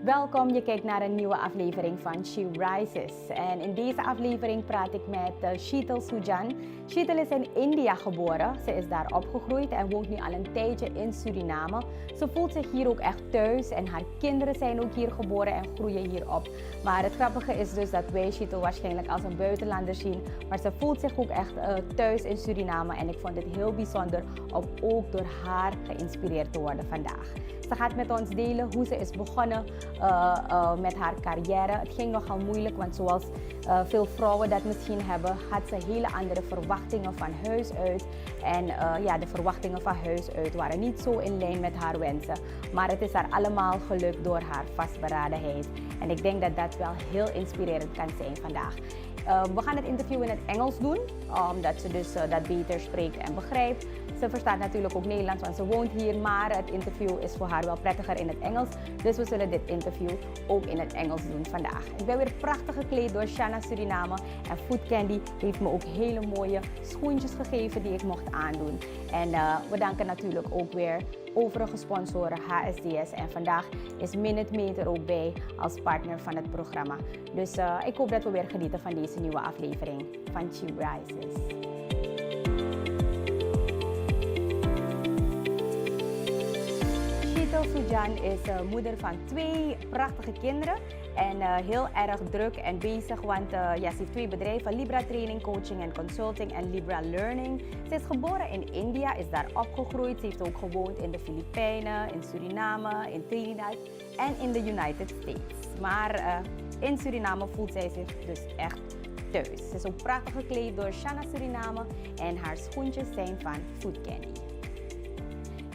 Welkom, je kijkt naar een nieuwe aflevering van She Rises. En in deze aflevering praat ik met Sheetal Sujan. Sheetal is in India geboren. Ze is daar opgegroeid en woont nu al een tijdje in Suriname. Ze voelt zich hier ook echt thuis en haar kinderen zijn ook hier geboren en groeien hier op. Maar het grappige is dus dat wij Sheetal waarschijnlijk als een buitenlander zien. Maar ze voelt zich ook echt thuis in Suriname en ik vond het heel bijzonder om ook door haar geïnspireerd te worden vandaag. Ze gaat met ons delen hoe ze is begonnen met haar carrière. Het ging nogal moeilijk, want zoals veel vrouwen dat misschien hebben, had ze hele andere verwachtingen van huis uit. En de verwachtingen van huis uit waren niet zo in lijn met haar wensen. Maar het is haar allemaal gelukt door haar vastberadenheid. En ik denk dat dat wel heel inspirerend kan zijn vandaag. We gaan het interview in het Engels doen, omdat ze dus dat beter spreekt en begrijpt. Ze verstaat natuurlijk ook Nederlands, want ze woont hier, maar het interview is voor haar wel prettiger in het Engels. Dus we zullen dit interview ook in het Engels doen vandaag. Ik ben weer prachtig gekleed door Shanna Suriname en Food Candy heeft me ook hele mooie schoentjes gegeven die ik mocht aandoen. En we danken natuurlijk ook weer overige sponsoren HSDS en vandaag is Minute Meter ook bij als partner van het programma. Dus ik hoop dat we weer genieten van deze nieuwe aflevering van She Rises. Sheetal Sujan is moeder van 2 prachtige kinderen en heel erg druk en bezig, want ze heeft 2 bedrijven, Libra Training, Coaching en Consulting en Libra Learning. Ze is geboren in India, is daar opgegroeid. Ze heeft ook gewoond in de Filipijnen, in Suriname, in Trinidad en in de United States. Maar in Suriname voelt zij zich dus echt thuis. Ze is ook prachtig gekleed door Shanna Suriname en haar schoentjes zijn van Food Candy.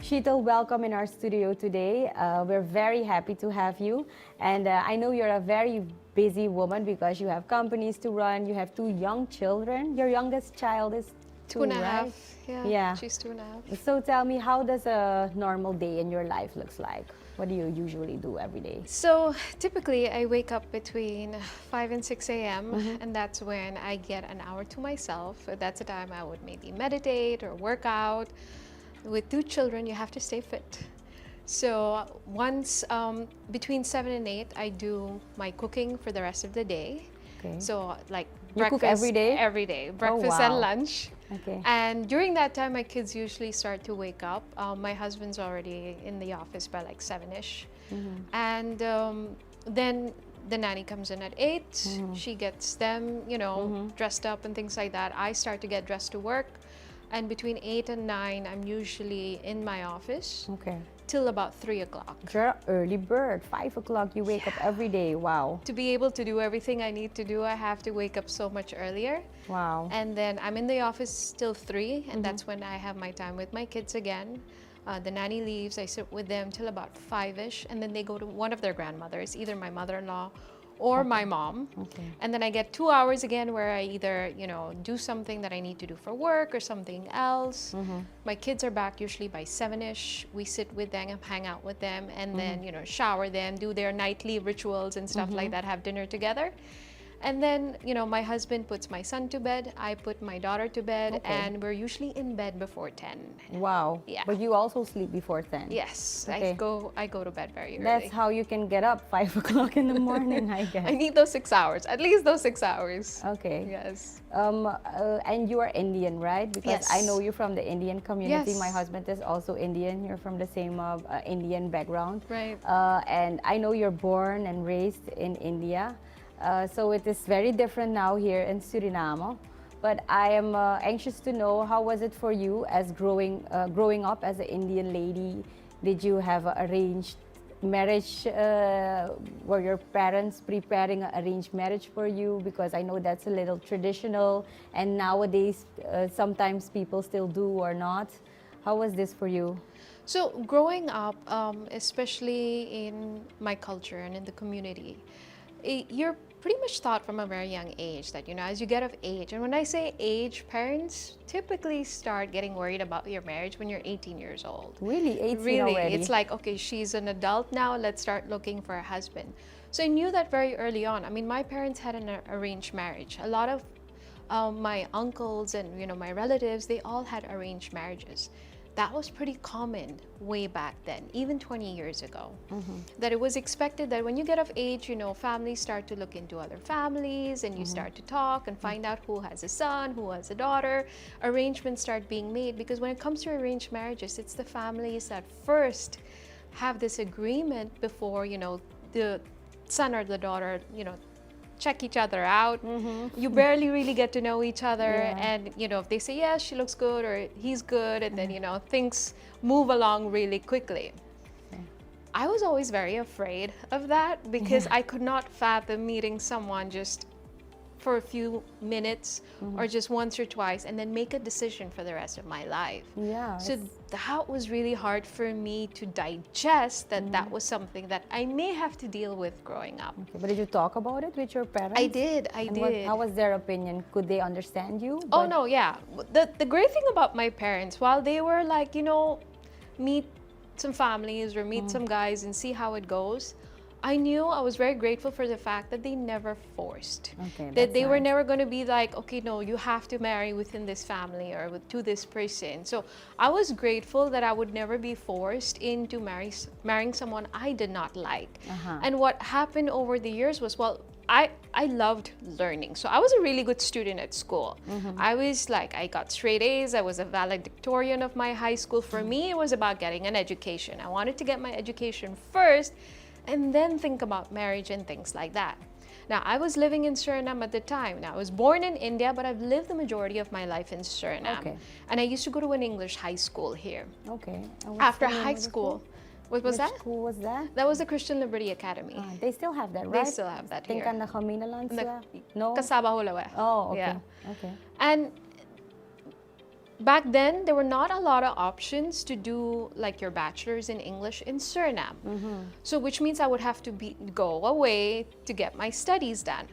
Sheetal, welcome in our studio today. We're very happy to have you. And I know you're a very busy woman because you have companies to run, you have 2 young children. Your youngest child is 2, 2.5, right? yeah, she's 2.5. So tell me, how does a normal day in your life looks like? What do you usually do every day? So typically I wake up between 5 and 6 a.m. And that's when I get an hour to myself. That's the time I would maybe meditate or work out. With 2 children, you have to stay fit. So once between 7 and 8, I do my cooking for the rest of the day. Okay. So like You breakfast cook every day? Every day, breakfast wow. and lunch. Okay. And during that time, my kids usually start to wake up. My husband's already in the office by like 7-ish. And then the nanny comes in at 8. She gets them, dressed up and things like that. I start to get dressed to work. And between 8 and 9, I'm usually in my office till about 3 o'clock. You're an early bird. 5 o'clock you wake up every day. Wow. To be able to do everything I need to do, I have to wake up so much earlier. Wow. And then I'm in the office till 3, and that's when I have my time with my kids again. The nanny leaves, I sit with them till about 5-ish, and then they go to one of their grandmothers, either my mother-in-law or my mom. And then I get 2 hours again where I either, do something that I need to do for work or something else. My kids are back usually by 7-ish. We sit with them, hang out with them, and then, shower them, do their nightly rituals and stuff like that, have dinner together. And then, my husband puts my son to bed, I put my daughter to bed, and we're usually in bed before 10. Wow. Yeah. But you also sleep before 10? Yes, Okay. I go to bed very early. That's how you can get up 5 o'clock in the morning, I guess. I need those 6 hours, at least those 6 hours. Okay. Yes. And you are Indian, right? Because Yes. I know you from the Indian community. Yes. My husband is also Indian. You're from the same Indian background. Right. And I know you're born and raised in India. So it is very different now here in Suriname. But I am anxious to know, how was it for you as growing up as an Indian lady? Did you have an arranged marriage? Were your parents preparing an arranged marriage for you? Because I know that's a little traditional, and nowadays sometimes people still do or not. How was this for you? So growing up, especially in my culture and in the community, you're pretty much taught from a very young age that, as you get of age, and when I say age, parents typically start getting worried about your marriage when you're 18 years old. Really? 18 Really, already? it's like, okay, she's an adult now, let's start looking for a husband. So I knew that very early on. I mean, my parents had an arranged marriage. A lot of my uncles and, my relatives, they all had arranged marriages. that was pretty common way back then, even 20 years ago. That it was expected that when you get of age, you know, families start to look into other families and you start to talk and find out who has a son, who has a daughter. Arrangements start being made, because when it comes to arranged marriages, it's the families that first have this agreement before, you know, the son or the daughter, you know, check each other out. You barely really get to know each other, and you know, if they say yes, she looks good, or he's good, and then you know, things move along really quickly. I was always very afraid of that, because I could not fathom meeting someone just for a few minutes or just once or twice and then make a decision for the rest of my life. So that was really hard for me to digest, that that was something that I may have to deal with growing up. But did you talk about it with your parents? I did. How was their opinion? Could they understand you? Oh no, yeah. The great thing about my parents, while they were like, you know, meet some families or meet some guys and see how it goes, I knew, I was very grateful for the fact that they never forced. That they were never going to be like, okay, no, you have to marry within this family or to this person. So I was grateful that I would never be forced into marrying someone I did not like. And what happened over the years was, well, I loved learning. So I was a really good student at school. I was like, I got straight A's. I was a valedictorian of my high school. For me, it was about getting an education. I wanted to get my education first and then think about marriage and things like that. Now, I was living in Suriname at the time. Now, I was born in India, but I've lived the majority of my life in Suriname. And I used to go to an English high school here. After high school. What was that? Which school was that? That was the Christian Liberty Academy. They still have that, right? They still have that here. Think Nakaminalan sila? No? Kasaba Hulawe. Oh, okay. Yeah. And back then, there were not a lot of options to do like your bachelor's in English in Suriname. So which means I would have to go away to get my studies done.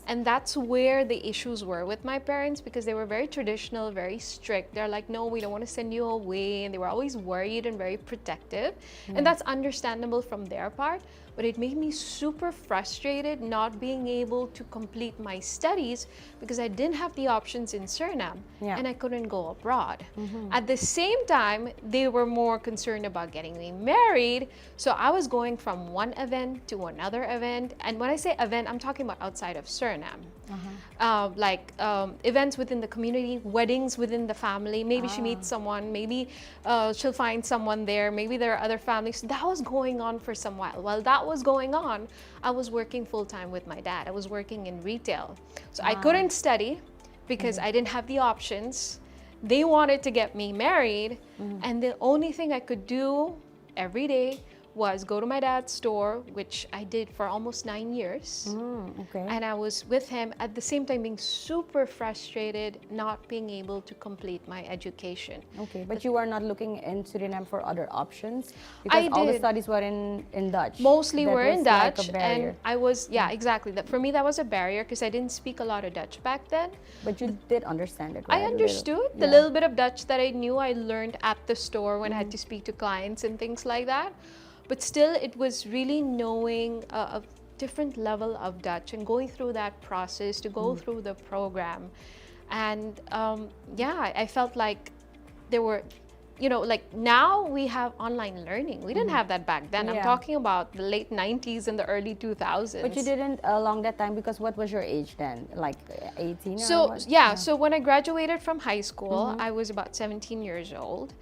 And that's where the issues were with my parents, because they were very traditional, very strict. They're like, no, we don't want to send you away. And they were always worried and very protective. And that's understandable from their part. But it made me super frustrated not being able to complete my studies because I didn't have the options in Suriname and I couldn't go abroad. At the same time, they were more concerned about getting me married. So I was going from one event to another event. And when I say event, I'm talking about outside of Suriname. Events within the community, weddings within the family. Maybe she meets someone, maybe she'll find someone there, maybe there are other families. So that was going on for some while. While that was going on, I was working full-time with my dad. I was working in retail. So I couldn't study because I didn't have the options. They wanted to get me married, and the only thing I could do every day was go to my dad's store, which I did for almost 9 years. And I was with him at the same time being super frustrated, not being able to complete my education. But you were not looking in Suriname for other options? Because all the studies were in Dutch. Mostly were in Dutch. And I was, exactly. For me, that was a barrier because I didn't speak a lot of Dutch back then. But you did understand it, right? I understood. The little bit of Dutch that I knew, I learned at the store when I had to speak to clients and things like that. But still, it was really knowing a different level of Dutch and going through that process to go through the program. And I felt like there were, you know, like now we have online learning. We didn't have that back then. I'm talking about the late 90s and the early 2000s. But you didn't along that time, because what was your age then? Like 18 so, or what? So when I graduated from high school, I was about 17 years old.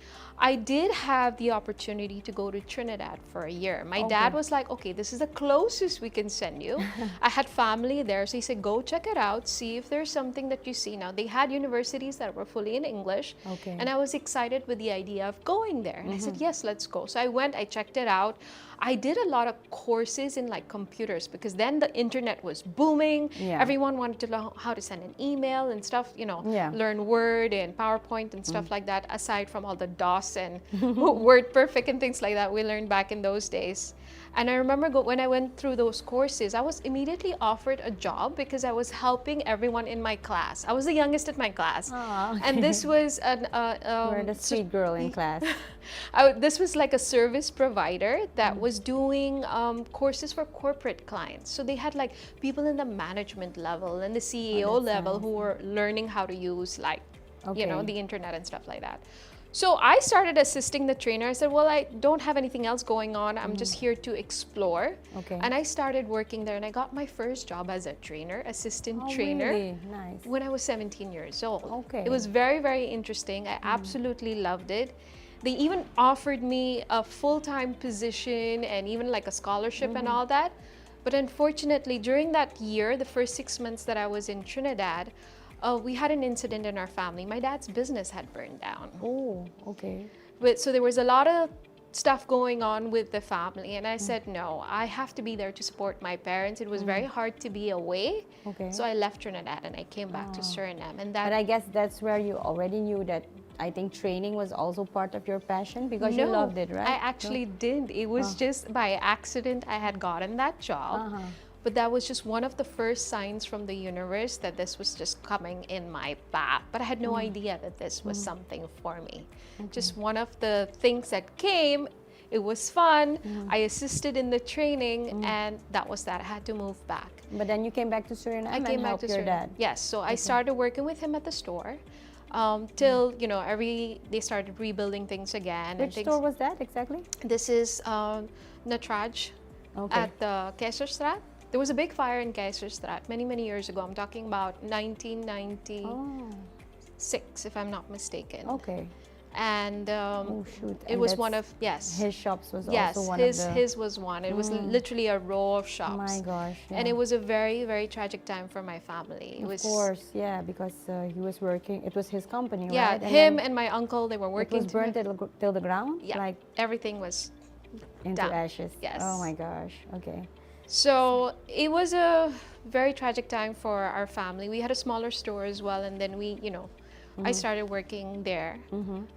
I did have the opportunity to go to Trinidad for a year. My dad was like, okay, this is the closest we can send you. I had family there, so he said, go check it out, see if there's something that you see. Now, they had universities that were fully in English, and I was excited with the idea of going there. And I said, yes, let's go. So I went, I checked it out. I did a lot of courses in like computers because then the internet was booming. Everyone wanted to learn how to send an email and stuff, you know, learn Word and PowerPoint and stuff like that, aside from all the DOS and Word Perfect and things like that we learned back in those days. And I remember when I went through those courses, I was immediately offered a job because I was helping everyone in my class. I was the youngest in my class. And this was you were the sweet girl in class. This was like a service provider that was doing courses for corporate clients. So they had like people in the management level and the CEO level who were learning how to use like, you know, the internet and stuff like that. So I started assisting the trainer. I said, well, I don't have anything else going on. I'm just here to explore. Okay. And I started working there, and I got my first job as a trainer, assistant Oh, trainer, really? Nice. when I was 17 years old. Okay. It was very, very interesting. I absolutely loved it. They even offered me a full-time position and even like a scholarship and all that. But unfortunately, during that year, the first 6 months that I was in Trinidad, we had an incident in our family. My dad's business had burned down. Oh, okay. So there was a lot of stuff going on with the family, and I said, no, I have to be there to support my parents. It was very hard to be away. Okay. So I left Trinidad and I came back to Suriname. And But that I guess that's where you already knew that I think training was also part of your passion because you loved it, right? I actually didn't. It was just by accident I had gotten that job. But that was just one of the first signs from the universe that this was just coming in my path. But I had no idea that this was something for me. Just one of the things that came. It was fun. I assisted in the training, and that was that. I had to move back. But then you came back to Suriname I came and back helped to your Suriname. dad. Yes, so I started working with him at the store till they started rebuilding things again. Which store was that exactly? This is Natraj Okay. at the Keiserstraat. There was a big fire in Keiserstraat many years ago. I'm talking about 1996, if I'm not mistaken. Okay. And Oh shoot. it And was that's- one of His shops was yes, also one his of the. his was one. It was literally a row of shops. My gosh. And yeah. it was a very tragic time for my family. It was Of course, yeah, because he was working. It was his company, yeah, right? him then and my uncle, they were it working was burnt till the ground. yeah, Like everything was into down. ashes. Yes. Oh my gosh. Okay. So it was a very tragic time for our family. We had a smaller store as well, and then I started working there.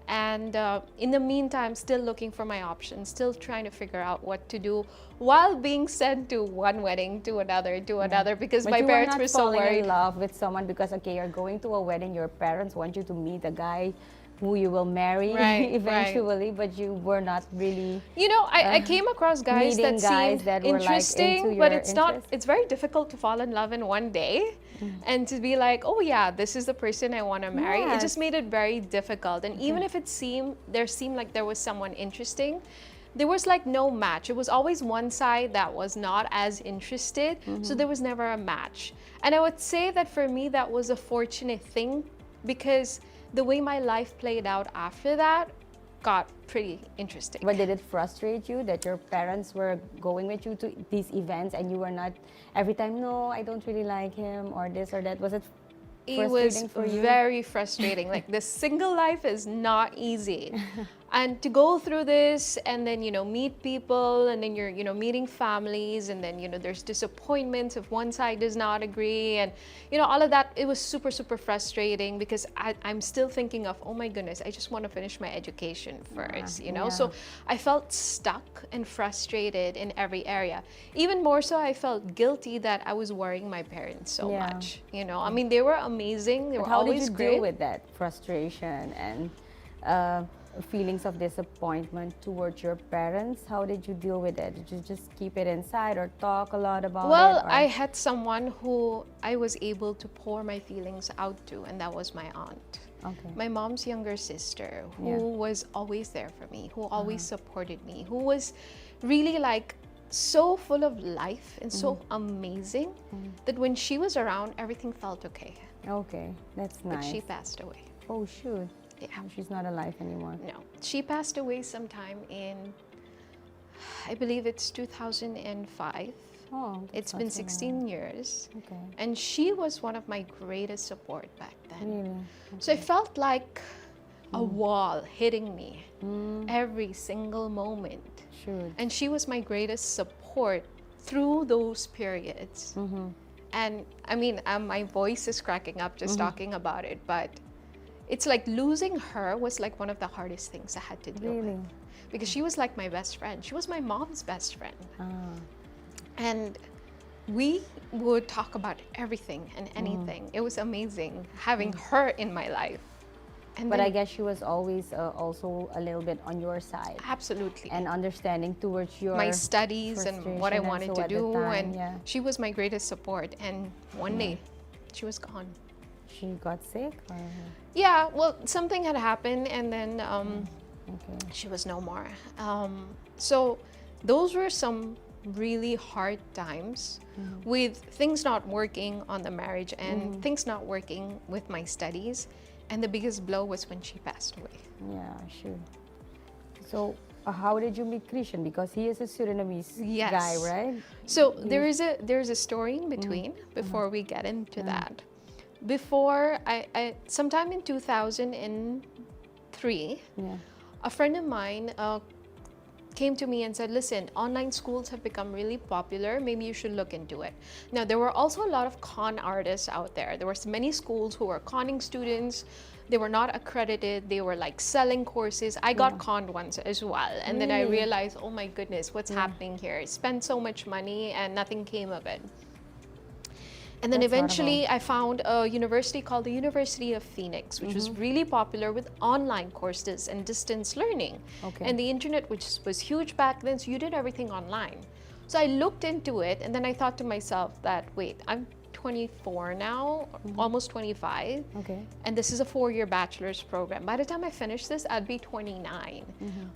And in the meantime, still looking for my options, still trying to figure out what to do while being sent to one wedding to another because But my you parents were were not so falling worried. in love with someone because okay, you're going to a wedding. Your parents want you to meet a guy who you will marry Right, eventually, but you were not really. I came across guys meeting that guys seemed that were, like, interesting, into but your it's not. interest? It's very difficult to fall in love in one day, and to be like, oh yeah, this is the person I want to marry. It just Yes. made it very difficult. And even if it seemed like there was someone interesting, there was like no match. It was always one side that was not as interested, so there was never a match. And I would say that for me, that was a fortunate thing because the way my life played out after that got pretty interesting. But did it frustrate you that your parents were going with you to these events and you were not every time? No, I don't really like him or this or that. Was it It was frustrating for you? very frustrating. Like the single life is not easy. And to go through this and then, meet people and then you're, meeting families and then, there's disappointments if one side does not agree and, all of that, it was super, super frustrating because I'm still thinking of, oh my goodness, I just want to finish my education first, yeah. So I felt stuck and frustrated in every area. Even more so, I felt guilty that I was worrying my parents so Yeah. much, I mean, they were amazing. They But were how did always you great. deal with that frustration and feelings of disappointment towards your parents? How did you deal with it? Did you just keep it inside or talk a lot about Well, it? or- I had someone who I was able to pour my feelings out to, and that was my aunt. Okay. My mom's younger sister, who Yeah. was always there for me, who always supported me, who was really like so full of life and so amazing that when she was around, everything felt okay. Okay, that's But nice. she passed away. Oh shoot. Yeah. She's not alive anymore. No, she passed away sometime in, I believe it's 2005. Oh, that's It's not been so long. 16 years. Okay. And she was one of my greatest support back then. Really? So it felt like a wall hitting me every single moment. Shoot. And she was my greatest support through those periods. And I mean, my voice is cracking up just talking about it, but it's like losing her was like one of the hardest things I had to deal Really? with. Because she was like my best friend. She was my mom's best friend. Ah. And we would talk about everything and anything. It was amazing having her in my life. And But then, I guess she was always also a little bit on your side absolutely. and understanding towards your My studies and what I frustration and wanted so to at the do. time, And yeah. she was my greatest support. And one day, she was gone. she got sick? Or? Yeah, well, something had happened, and then Okay. she was no more. So those were some really hard times with things not working on the marriage and things not working with my studies. And the biggest blow was when she passed away. Yeah, sure. So, how did you meet Christian? Because he is a Surinamese Yes. guy, right? So there's a story in between before we get into that. Before I sometime in 2003, Yeah. a friend of mine came to me and said, listen, online schools have become really popular. Maybe you should look into it. Now, there were also a lot of con artists out there. There were many schools who were conning students. They were not accredited. They were like selling courses. I got conned once as well. And then I Really? realized, oh my goodness, what's happening here? I spent so much money and nothing came of it. And then That's eventually I found a university called the University of Phoenix, which was really popular with online courses and distance learning. Okay. And the internet, which was huge back then, so you did everything online. So I looked into it, and then I thought to myself that, wait, I'm 24 now, almost 25, Okay. and this is a 4-year bachelor's program. By the time I finish this, I'd be 29.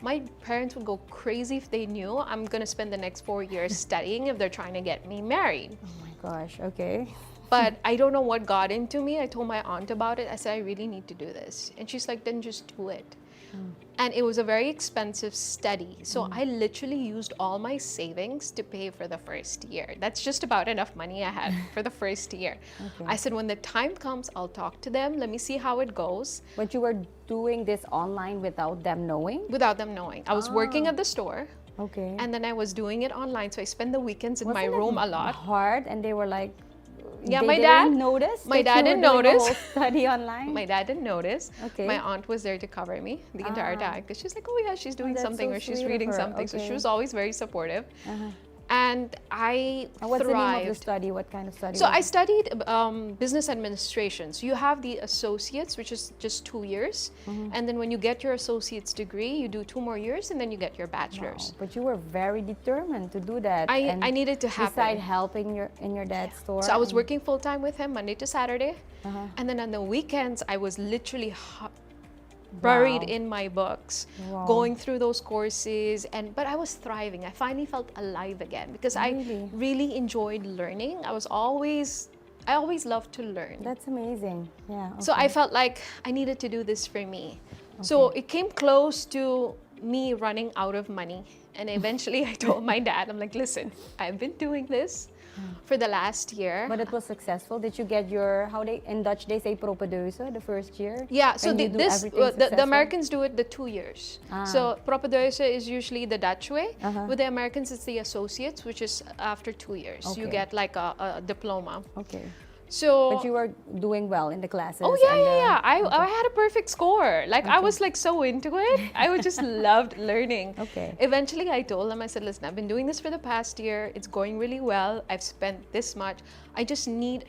My parents would go crazy if they knew I'm gonna spend the next 4 years studying if they're trying to get me married. Oh my gosh. Okay. But I don't know what got into me. I told my aunt about it. I said, I really need to do this. And she's like, then just do it. And it was a very expensive study. So I literally used all my savings to pay for the first year. That's just about enough money I had for the first year. Okay. I said, when the time comes, I'll talk to them. Let me see how it goes But you were doing this online without them knowing? without them knowing. I was working at the store, Okay. and then I was doing it online. So I spend the weekends in my Wasn't it room a lot. hard, and they were like, Yeah, they my didn't dad- notice. my that dad you didn't were doing a notice. whole study online. My dad didn't notice. Okay. My aunt was there to cover me the entire time because she's like, oh yeah, she's doing that's something so or she's sweet of reading her. something. So she Okay. was always very supportive. Uh-huh. And I And what's the name of the thrived. study? What kind of study? So was I it? studied business administration. So you have the associates, which is just 2 years. And then when you get your associate's degree, you do 2 more years and then you get your bachelor's. Wow, but you were very determined to do that. I and needed to happen. beside helping in your dad's store. So I was and- working full time with him Monday to Saturday. Uh-huh. And then on the weekends, I was literally buried Wow. in my books, Wow. going through those courses. But I was thriving. I finally felt alive again because I Really? really enjoyed learning. I always loved to learn. That's amazing. Yeah. So I felt like I needed to do this for me. So it came close to me running out of money. And eventually I told my dad, I'm like, listen, I've been doing this for the last year. But it was successful. Did you get your, how they, in Dutch they say propedeuse, the first year? Yeah, so When you do everything the successful? Americans do it the 2 years. Ah. So propedeuse is usually the Dutch way. Uh-huh. With the Americans, it's the associates, which is after 2 years. You Okay. get like a diploma. Okay. So But you were doing well in the classes. oh yeah, and yeah, the- yeah. I had a perfect score. Like I was like so into it. I would just loved learning. Okay. Eventually, I told them, I said, listen, I've been doing this for the past year. It's going really well. I've spent this much. I just need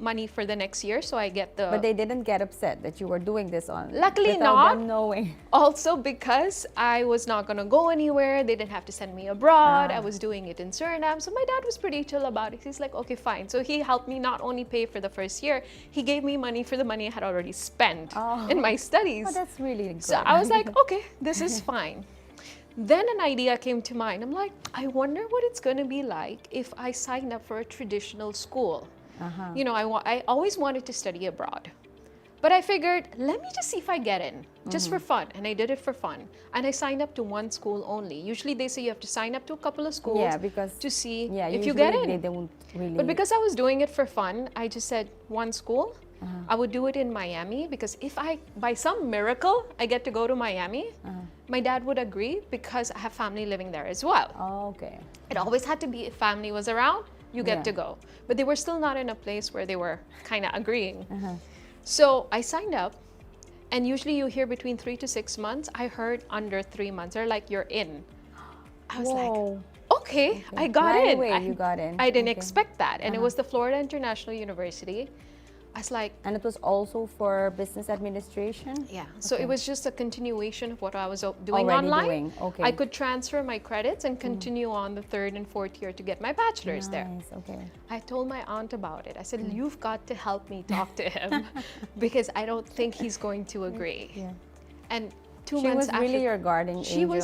money for the next year, so I get the. But they didn't get upset that you were doing this on. Luckily without not. them knowing. Also, because I was not going to go anywhere, they didn't have to send me abroad. Ah. I was doing it in Suriname. So my dad was pretty chill about it. He's like, okay, fine. So he helped me not only pay for the first year, he gave me money for the money I had already spent Oh. in my studies. Oh, that's really good. So I was like, okay, this is fine. Then an idea came to mind. I'm like, I wonder what it's going to be like if I sign up for a traditional school. Uh-huh. You know, I always wanted to study abroad. But I figured, let me just see if I get in, just for fun. And I did it for fun. And I signed up to one school only. Usually they say you have to sign up to a couple of schools Yeah, because to see yeah, if you get usually in. They don't really. But because I was doing it for fun, I just said one school. I would do it in Miami because if by some miracle, I get to go to Miami, my dad would agree because I have family living there as well. Oh, okay. It always had to be if family was around, you get Yeah. to go. But they were still not in a place where they were kind of agreeing. Uh-huh. So I signed up, and usually you hear between 3 to 6 months. I heard under 3 months. They're like, you're in. I was like, Whoa. okay, I got Right in. away you got in. I didn't Okay. expect that. And it was the Florida International University. I was like, And it was also for business administration? yeah. So Okay. it was just a continuation of what I was doing Already online. doing, okay. I could transfer my credits and continue on the 3rd and 4th year to get my bachelor's there. Nice, okay. I told my aunt about it. I said, you've got to help me talk to him because I don't think he's going to agree. Yeah. And 2 She months was after, really your guardian she angel.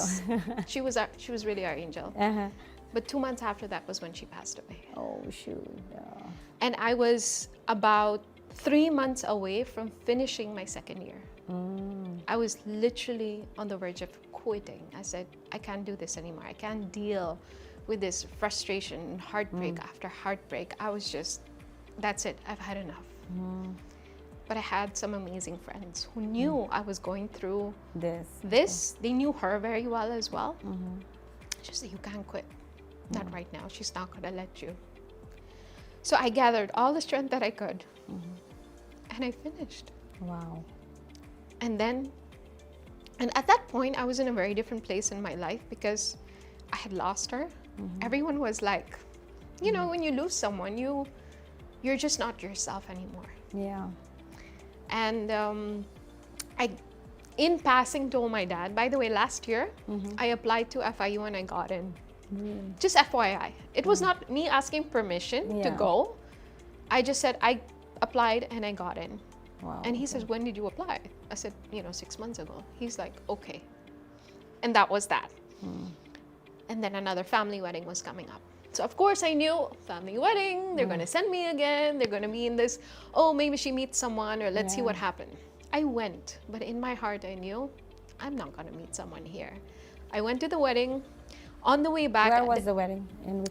she was really our angel. Uh-huh. But 2 months after that was when she passed away. Oh, shoot. Yeah. And I was about 3 months away from finishing my 2nd year. I was literally on the verge of quitting. I said, I can't do this anymore. I can't deal with this frustration and heartbreak after heartbreak. I was just, that's it. I've had enough. But I had some amazing friends who knew I was going through this. They knew her very well as well. She said, you can't quit. Not right now. She's not going to let you. So I gathered all the strength that I could. And I finished. Wow. And at that point, I was in a very different place in my life because I had lost her. Everyone was like, you know, when you lose someone, you're just not yourself anymore. Yeah. And I, in passing, told my dad, by the way, last year, I applied to FIU and I got in. Just FYI. It was not me asking permission to go. I just said, I applied and I got in. Wow. And he says, when did you apply? I said, 6 months ago. He's like, okay. And that was that. And then another family wedding was coming up. So of course I knew, family wedding, they're going to send me again. They're going to be in this, oh, maybe she meets someone or let's see what happened. I went, but in my heart I knew, I'm not going to meet someone here. I went to the wedding. On the way back. Where was the wedding?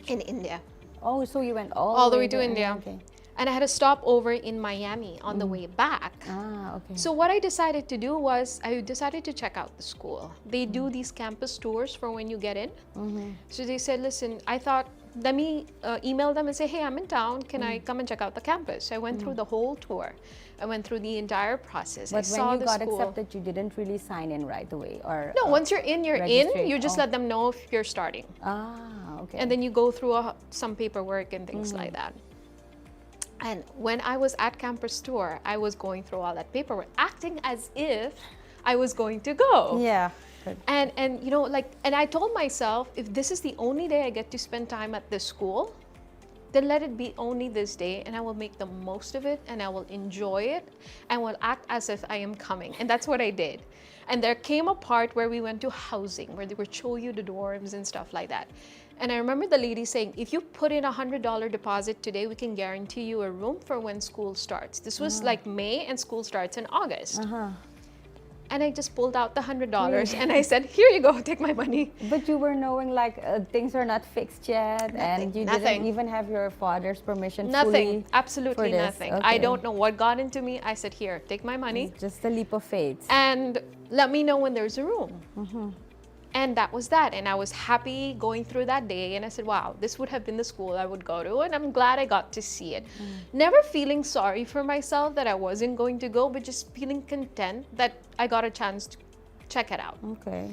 In India. Oh, so you went all the way to India. Okay. And I had a stopover in Miami on the way back. Ah, okay. So what I decided to do was I decided to check out the school. They do these campus tours for when you get in. So they said, listen, I thought, let me email them and say, hey, I'm in town. Can I come and check out the campus? I went through the whole tour. I went through the entire process. But when you got accepted, you didn't really sign in right away? Or no, once you're in, you're in. You just let them know if you're starting. Ah, okay. And then you go through some paperwork and things like that. And when I was at campus tour, I was going through all that paperwork, acting as if I was going to go. Yeah. Good. And and I told myself, if this is the only day I get to spend time at this school, then let it be only this day, and I will make the most of it, and I will enjoy it, and will act as if I am coming. And that's what I did. And there came a part where we went to housing, where they would show you the dorms and stuff like that. And I remember the lady saying, if you put in $100 deposit today, we can guarantee you a room for when school starts. This was like May, and school starts in August. And I just pulled out the $100 and I said, here you go, take my money. But you were knowing like things are not fixed yet, and you didn't even have your father's permission. Nothing, absolutely for this. nothing. Okay. I don't know what got into me. I said, here, take my money. It's just a leap of faith. And let me know when there's a room. And that was that. And I was happy going through that day. And I said, wow, this would have been the school I would go to. And I'm glad I got to see it. Never feeling sorry for myself that I wasn't going to go, but just feeling content that I got a chance to check it out. Okay.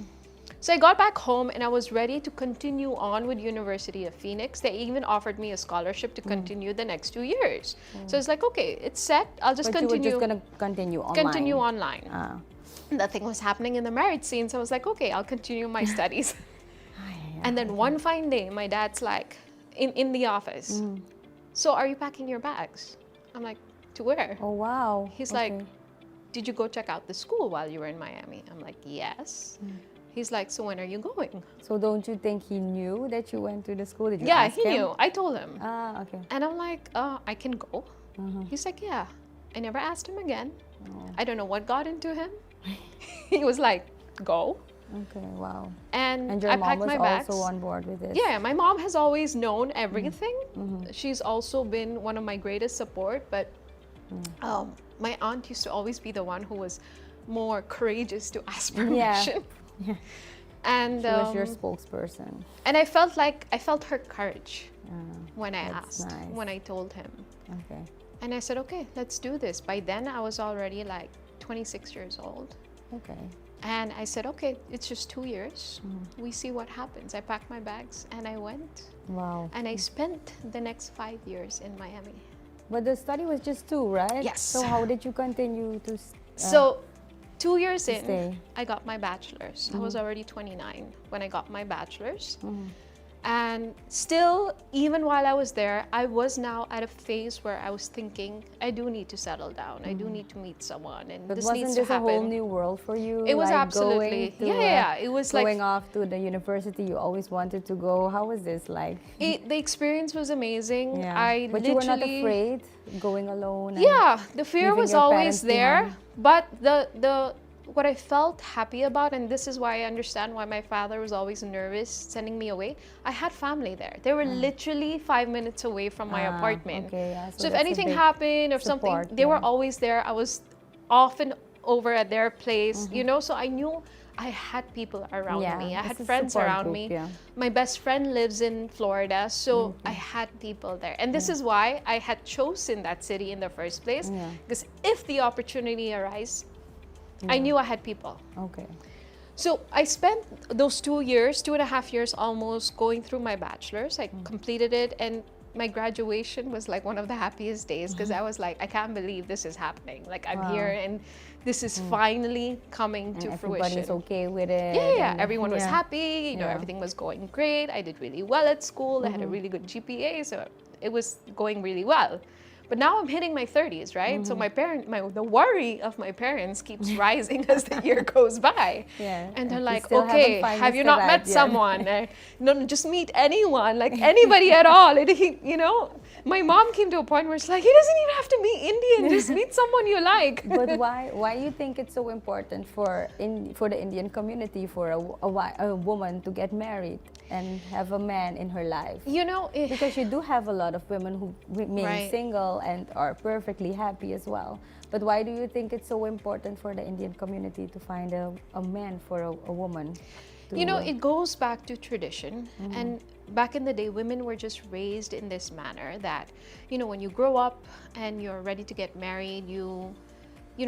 So I got back home and I was ready to continue on with University of Phoenix. They even offered me a scholarship to continue the next 2 years. So it's like, okay, it's set. I'll just continue. You were just going to continue online. Continue online. Nothing was happening in the marriage scene. So I was like, okay, I'll continue my studies. And then one fine day, my dad's like, in the office, so are you packing your bags? I'm like, to where? Oh, wow. He's like, did you go check out the school while you were in Miami? I'm like, yes. He's like, so when are you going? So don't you think he knew that you went to the school? Did you Yeah, ask he him? knew. I told him. Ah, okay. And I'm like, I can go. He's like, yeah. I never asked him again. I don't know what got into him. He was like, go. Okay, wow. And your I mom packed was my bags. also on board with this? Yeah, my mom has always known everything. She's also been one of my greatest support, but my aunt used to always be the one who was more courageous to ask permission. Yeah. And She was your spokesperson. And I felt her courage when I asked, nice. when I told him. Okay. And I said, okay, let's do this. By then I was already like 26 years old. Okay. And I said, okay, it's just 2 years. We see what happens. I packed my bags and I went. Wow. And I spent the next 5 years in Miami. But the study was just 2, right? Yes. So how did you continue to So 2 years in, stay? I got my bachelor's. I was already 29 when I got my bachelor's. Mm-hmm. And still, even while I was there, I was now at a phase where I was thinking, I do need to settle down. I do need to meet someone, and But this wasn't needs to this a happen. whole new world for you? It was like absolutely, going to, yeah. It was going like off to the university you always wanted to go. How was this like? the experience was amazing. Yeah. I But literally, you were not afraid going alone? And yeah, the fear leaving was your always parents there, behind? but the what I felt happy about, and this is why I understand why my father was always nervous sending me away. I had family there. They were literally 5 minutes away from my apartment. Okay, yeah. So if that's a anything big happened or support, something, they were yeah. always there. I was often over at their place, you know, so I knew I had people around Yeah, me. I it's had a friends support around group, me. yeah. My best friend lives in Florida, so I had people there. And this is why I had chosen that city in the first place, Yeah. because if the opportunity arises, I knew I had people. Okay. So I spent those 2 years, 2.5 years almost, going through my bachelor's. I completed it, and my graduation was like one of the happiest days, because I was like, I can't believe this is happening. Like, I'm here, and this is finally coming to Everybody's fruition. okay with it. Yeah, and- everyone was yeah. happy. You know, Yeah. everything was going great. I did really well at school. I had a really good GPA, so it was going really well. But now I'm hitting my 30s, right? So the worry of my parents keeps rising as the year goes by. Yeah, And they're you like, still okay, haven't found have you Mr. not Right met yet." someone? No, just meet anyone, like anybody at all. You know, my mom came to a point where it's like, he doesn't even have to be Indian. Just meet someone you like. But why you think it's so important for the Indian community for a woman to get married and have a man in her life? You know, Because you do have a lot of women who remain Right. single and are perfectly happy as well. But why do you think it's so important for the Indian community to find a man for a woman? you know, it goes back to tradition. And back in the day, women were just raised in this manner that, you know, when you grow up and you're ready to get married, you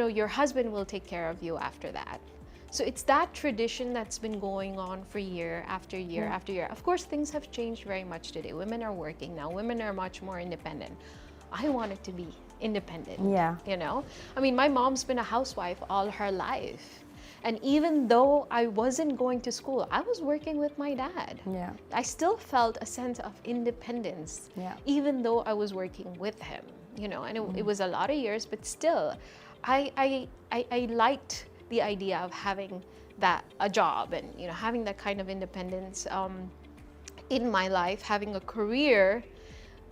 know, your husband will take care of you after that. So it's that tradition that's been going on for year after year after year. Of course, things have changed very much today. Women are working now. Women are much more independent. I wanted to be independent. Yeah. You know, I mean, my mom's been a housewife all her life. And even though I wasn't going to school, I was working with my dad. Yeah. I still felt a sense of independence, Yeah. even though I was working with him, you know, and it was a lot of years, but still, I liked the idea of having a job and, you know, having that kind of independence in my life, having a career,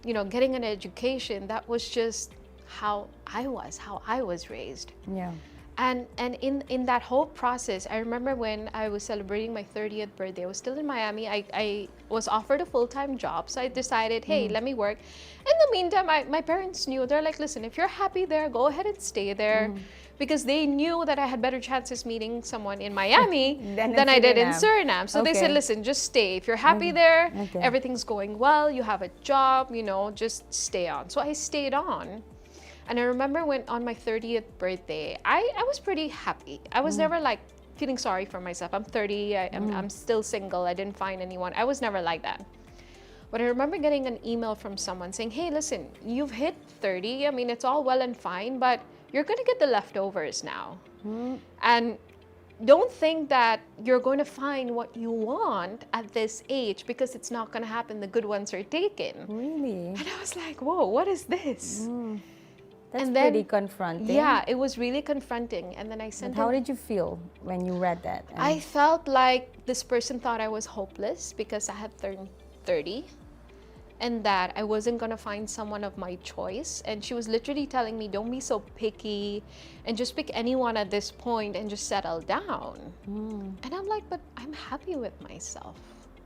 you know, getting an education. That was just how I was raised. Yeah. And in that whole process, I remember when I was celebrating my 30th birthday, I was still in Miami. I was offered a full-time job, so I decided, hey, let me work. In the meantime, my parents knew. They're like, listen, if you're happy there, go ahead and stay there. Because they knew that I had better chances meeting someone in Miami than I did in Suriname. So they said, Okay. listen, just stay. If you're happy there, Okay. everything's going well, you have a job, you know, just stay on. So I stayed on. And I remember when on my 30th birthday, I was pretty happy. I was never like feeling sorry for myself. I'm 30, I'm still single, I didn't find anyone. I was never like that. But I remember getting an email from someone saying, hey, listen, you've hit 30. I mean, it's all well and fine, but you're gonna get the leftovers now. And don't think that you're going to find what you want at this age, because it's not gonna happen. The good ones are taken. Really? And I was like, whoa, what is this? That's And then- pretty confronting. Yeah, it was really confronting. And then I But sent how him. did you feel when you read that? I felt like this person thought I was hopeless because I had turned 30 and that I wasn't going to find someone of my choice. And she was literally telling me, don't be so picky and just pick anyone at this point and just settle down. And I'm like, but I'm happy with myself.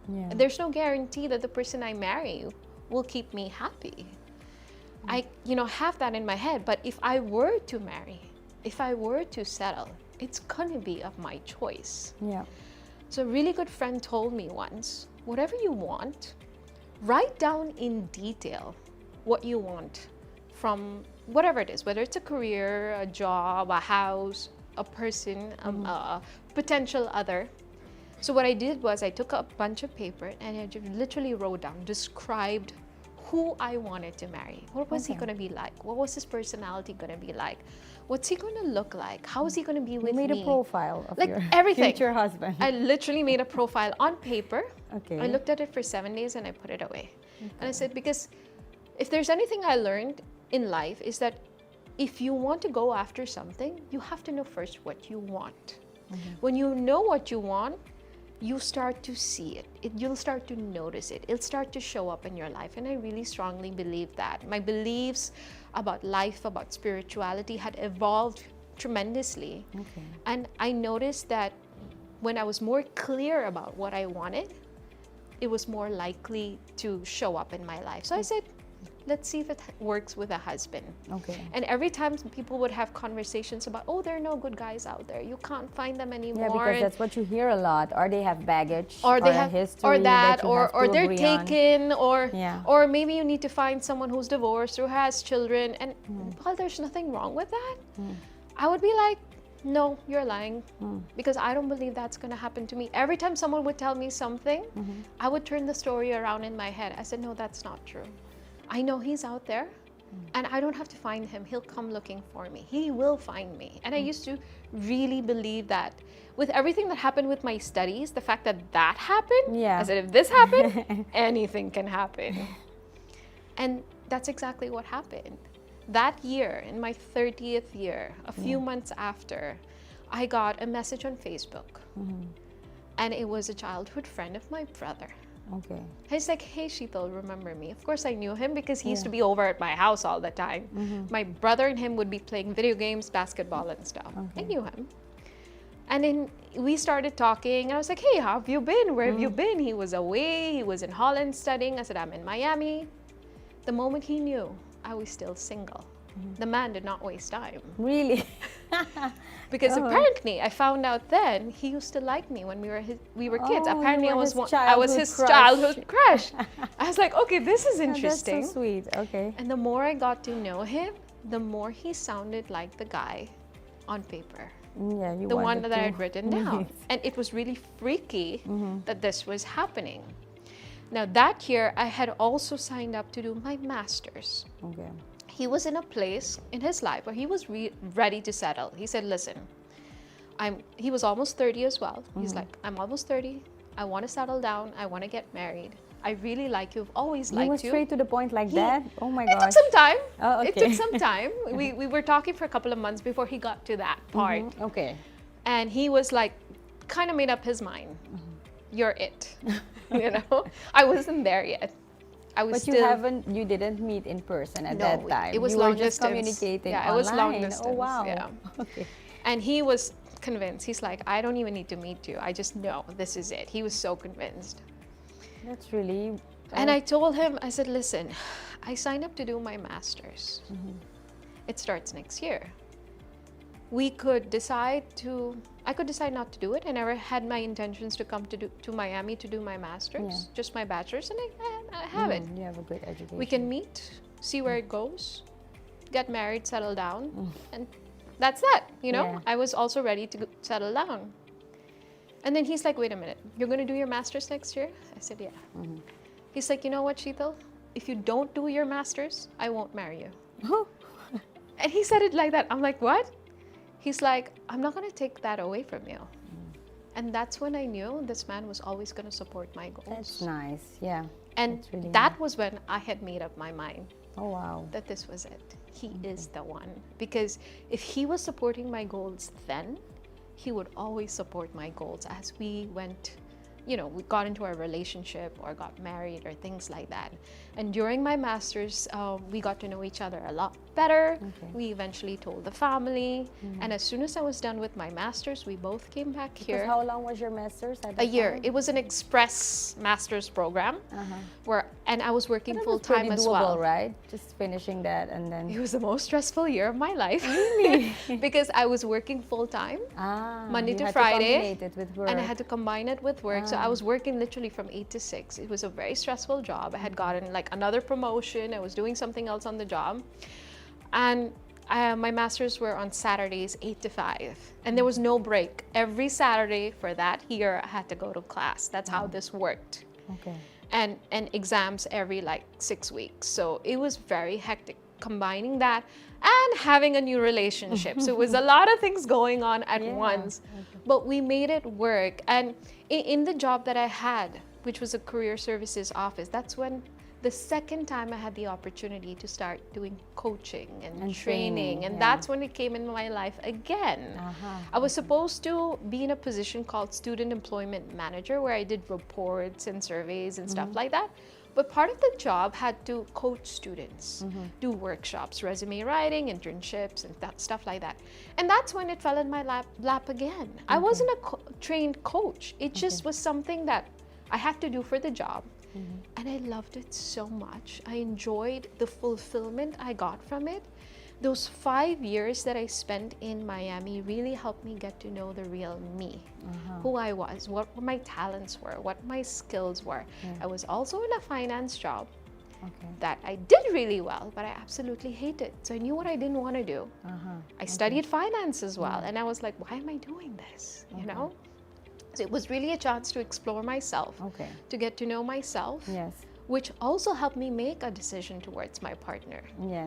Yeah. There's no guarantee that the person I marry will keep me happy. I, you know, have that in my head. But if I were to marry, if I were to settle, it's gonna be of my choice. Yeah. So a really good friend told me once, whatever you want, write down in detail what you want from whatever it is, whether it's a career, a job, a house, a person, a potential other. So what I did was I took a bunch of paper and I just literally wrote down, described who I wanted to marry. What was he Okay. going to be like? What was his personality going to be like? What's he going to look like? How is he going to be You with made me? a profile of Like your everything. future husband. I literally made a profile on paper. Okay. I looked at it for 7 days and I put it away. And I said, because if there's anything I learned in life is that if you want to go after something, you have to know first what you want. When you know what you want, you start to see it. You'll start to notice it. It'll start to show up in your life. And I really strongly believe that. My beliefs about life, about spirituality had evolved tremendously. Okay. And I noticed that when I was more clear about what I wanted, it was more likely to show up in my life. So I said, let's see if it works with a husband. Okay. And every time people would have conversations about, oh, there are no good guys out there. You can't find them anymore. Yeah, because that's what you hear a lot. Or they have baggage, or they a have history or that, you have or to they're agree on. taken, or Yeah. or maybe you need to find someone who's divorced or has children. And while there's nothing wrong with that, I would be like, no, you're lying, because I don't believe that's going to happen to me. Every time someone would tell me something, I would turn the story around in my head. I said, no, that's not true. I know he's out there, and I don't have to find him. He'll come looking for me. He will find me. And I used to really believe that. With everything that happened with my studies, the fact that that happened, Yeah. I said, if this happened, anything can happen. And that's exactly what happened. That year, in my 30th year, a few months after, I got a message on Facebook. And it was a childhood friend of my brother. Okay. He's like, hey, Sheetal, remember me? Of course, I knew him because he used to be over at my house all the time. My brother and him would be playing video games, basketball, and stuff. I knew him. And then we started talking, and I was like, hey, how have you been? Where have you been? He was away. He was in Holland studying. I said, I'm in Miami. The moment he knew I was still single, the man did not waste time. Really? Because apparently, I found out then he used to like me when we were kids. Oh, Apparently, you were I was his childhood crush. I was like, okay, this is interesting. That's so sweet. Okay. And the more I got to know him, the more he sounded like the guy on paper, Yeah, you the one wanted that I to had written down. And it was really freaky that this was happening. Now, that year, I had also signed up to do my master's. Okay. He was in a place in his life where he was ready to settle. He said, listen, he was almost 30 as well. He's like, I'm almost 30. I want to settle down. I want to get married. I really like you. I've always You liked went you. straight to the point like that? Oh my It took gosh. some time. Oh, It okay. took some time. We were talking for a couple of months before he got to that part. Okay. And he was like, kind of made up his mind. You're it. You know? I wasn't there yet. I was But you didn't meet in person at that time. It was you long were just distance. communicating Yeah, online. it was long distance. Oh wow. Yeah. Okay. And he was convinced. He's like, I don't even need to meet you. I just know this is it. He was so convinced. That's really. And I told him, I said, listen, I signed up to do my master's. It starts next year. I could decide not to do it. I never had my intentions to come to Miami to do my master's, just my bachelor's, and I have it. You have a good education. We can meet, see where it goes, get married, settle down, and that's that, you know? Yeah. I was also ready to settle down. And then he's like, wait a minute, you're going to do your master's next year? I said, yeah. He's like, you know what, Sheetal? If you don't do your master's, I won't marry you. And he said it like that. I'm like, what? He's like, I'm not going to take that away from you. And that's when I knew this man was always going to support my goals. That's nice. Yeah. And That's really that was when I had made up my mind Oh wow. that this was it. He is the one. Because if he was supporting my goals then, he would always support my goals as we went, you know, we got into our relationship or got married or things like that. And during my master's, we got to know each other a lot better. Okay. We eventually told the family. And as soon as I was done with my master's, we both came back Because here. how long was your master's at A that year. time? It was an express master's program and I was working That full was pretty time as doable, well. right? Just finishing that and then. It was the most stressful year of my life. Really? Because I was working full time, Monday you to had Friday, combine it with work. and I had to combine it with work. So I was working literally from 8 to 6. It was a very stressful job. I had gotten like another promotion. I was doing something else on the job. And my masters were on Saturdays, 8 to 5. And there was no break. Every Saturday for that year, I had to go to class. That's how this worked. Okay. and exams every like 6 weeks. So it was very hectic combining that and having a new relationship. So it was a lot of things going on at Yeah. once, but we made it work. And in the job that I had, which was a career services office, that's when the second time I had the opportunity to start doing coaching and training, and yeah. that's when it came into my life again. I was supposed to be in a position called student employment manager, where I did reports and surveys and stuff like that. But part of the job had to coach students, do workshops, resume writing, internships, and stuff like that. And that's when it fell in my lap again. I wasn't a trained coach. It just was something that I had to do for the job. And I loved it so much. I enjoyed the fulfillment I got from it. Those 5 years that I spent in Miami really helped me get to know the real me, who I was, what my talents were, what my skills were. I was also in a finance job that I did really well, but I absolutely hated. So I knew what I didn't want to do. I studied finance as well, and I was like, why am I doing this? You know? So it was really a chance to explore myself, to get to know myself, which also helped me make a decision towards my partner.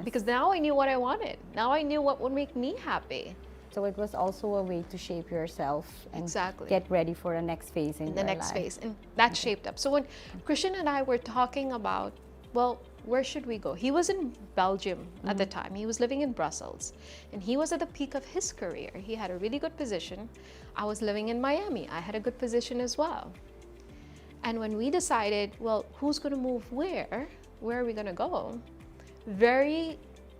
Because now I knew what I wanted. Now I knew what would make me happy. So it was also a way to shape yourself and Exactly. get ready for the next phase in The your next life. phase. And that shaped up. So when Christian and I were talking about, well, where should we go? He was in Belgium at the time. He was living in Brussels. And he was at the peak of his career. He had a really good position. I was living in Miami. I had a good position as well. And when we decided, well, who's going to move where? Where are we going to go? Very,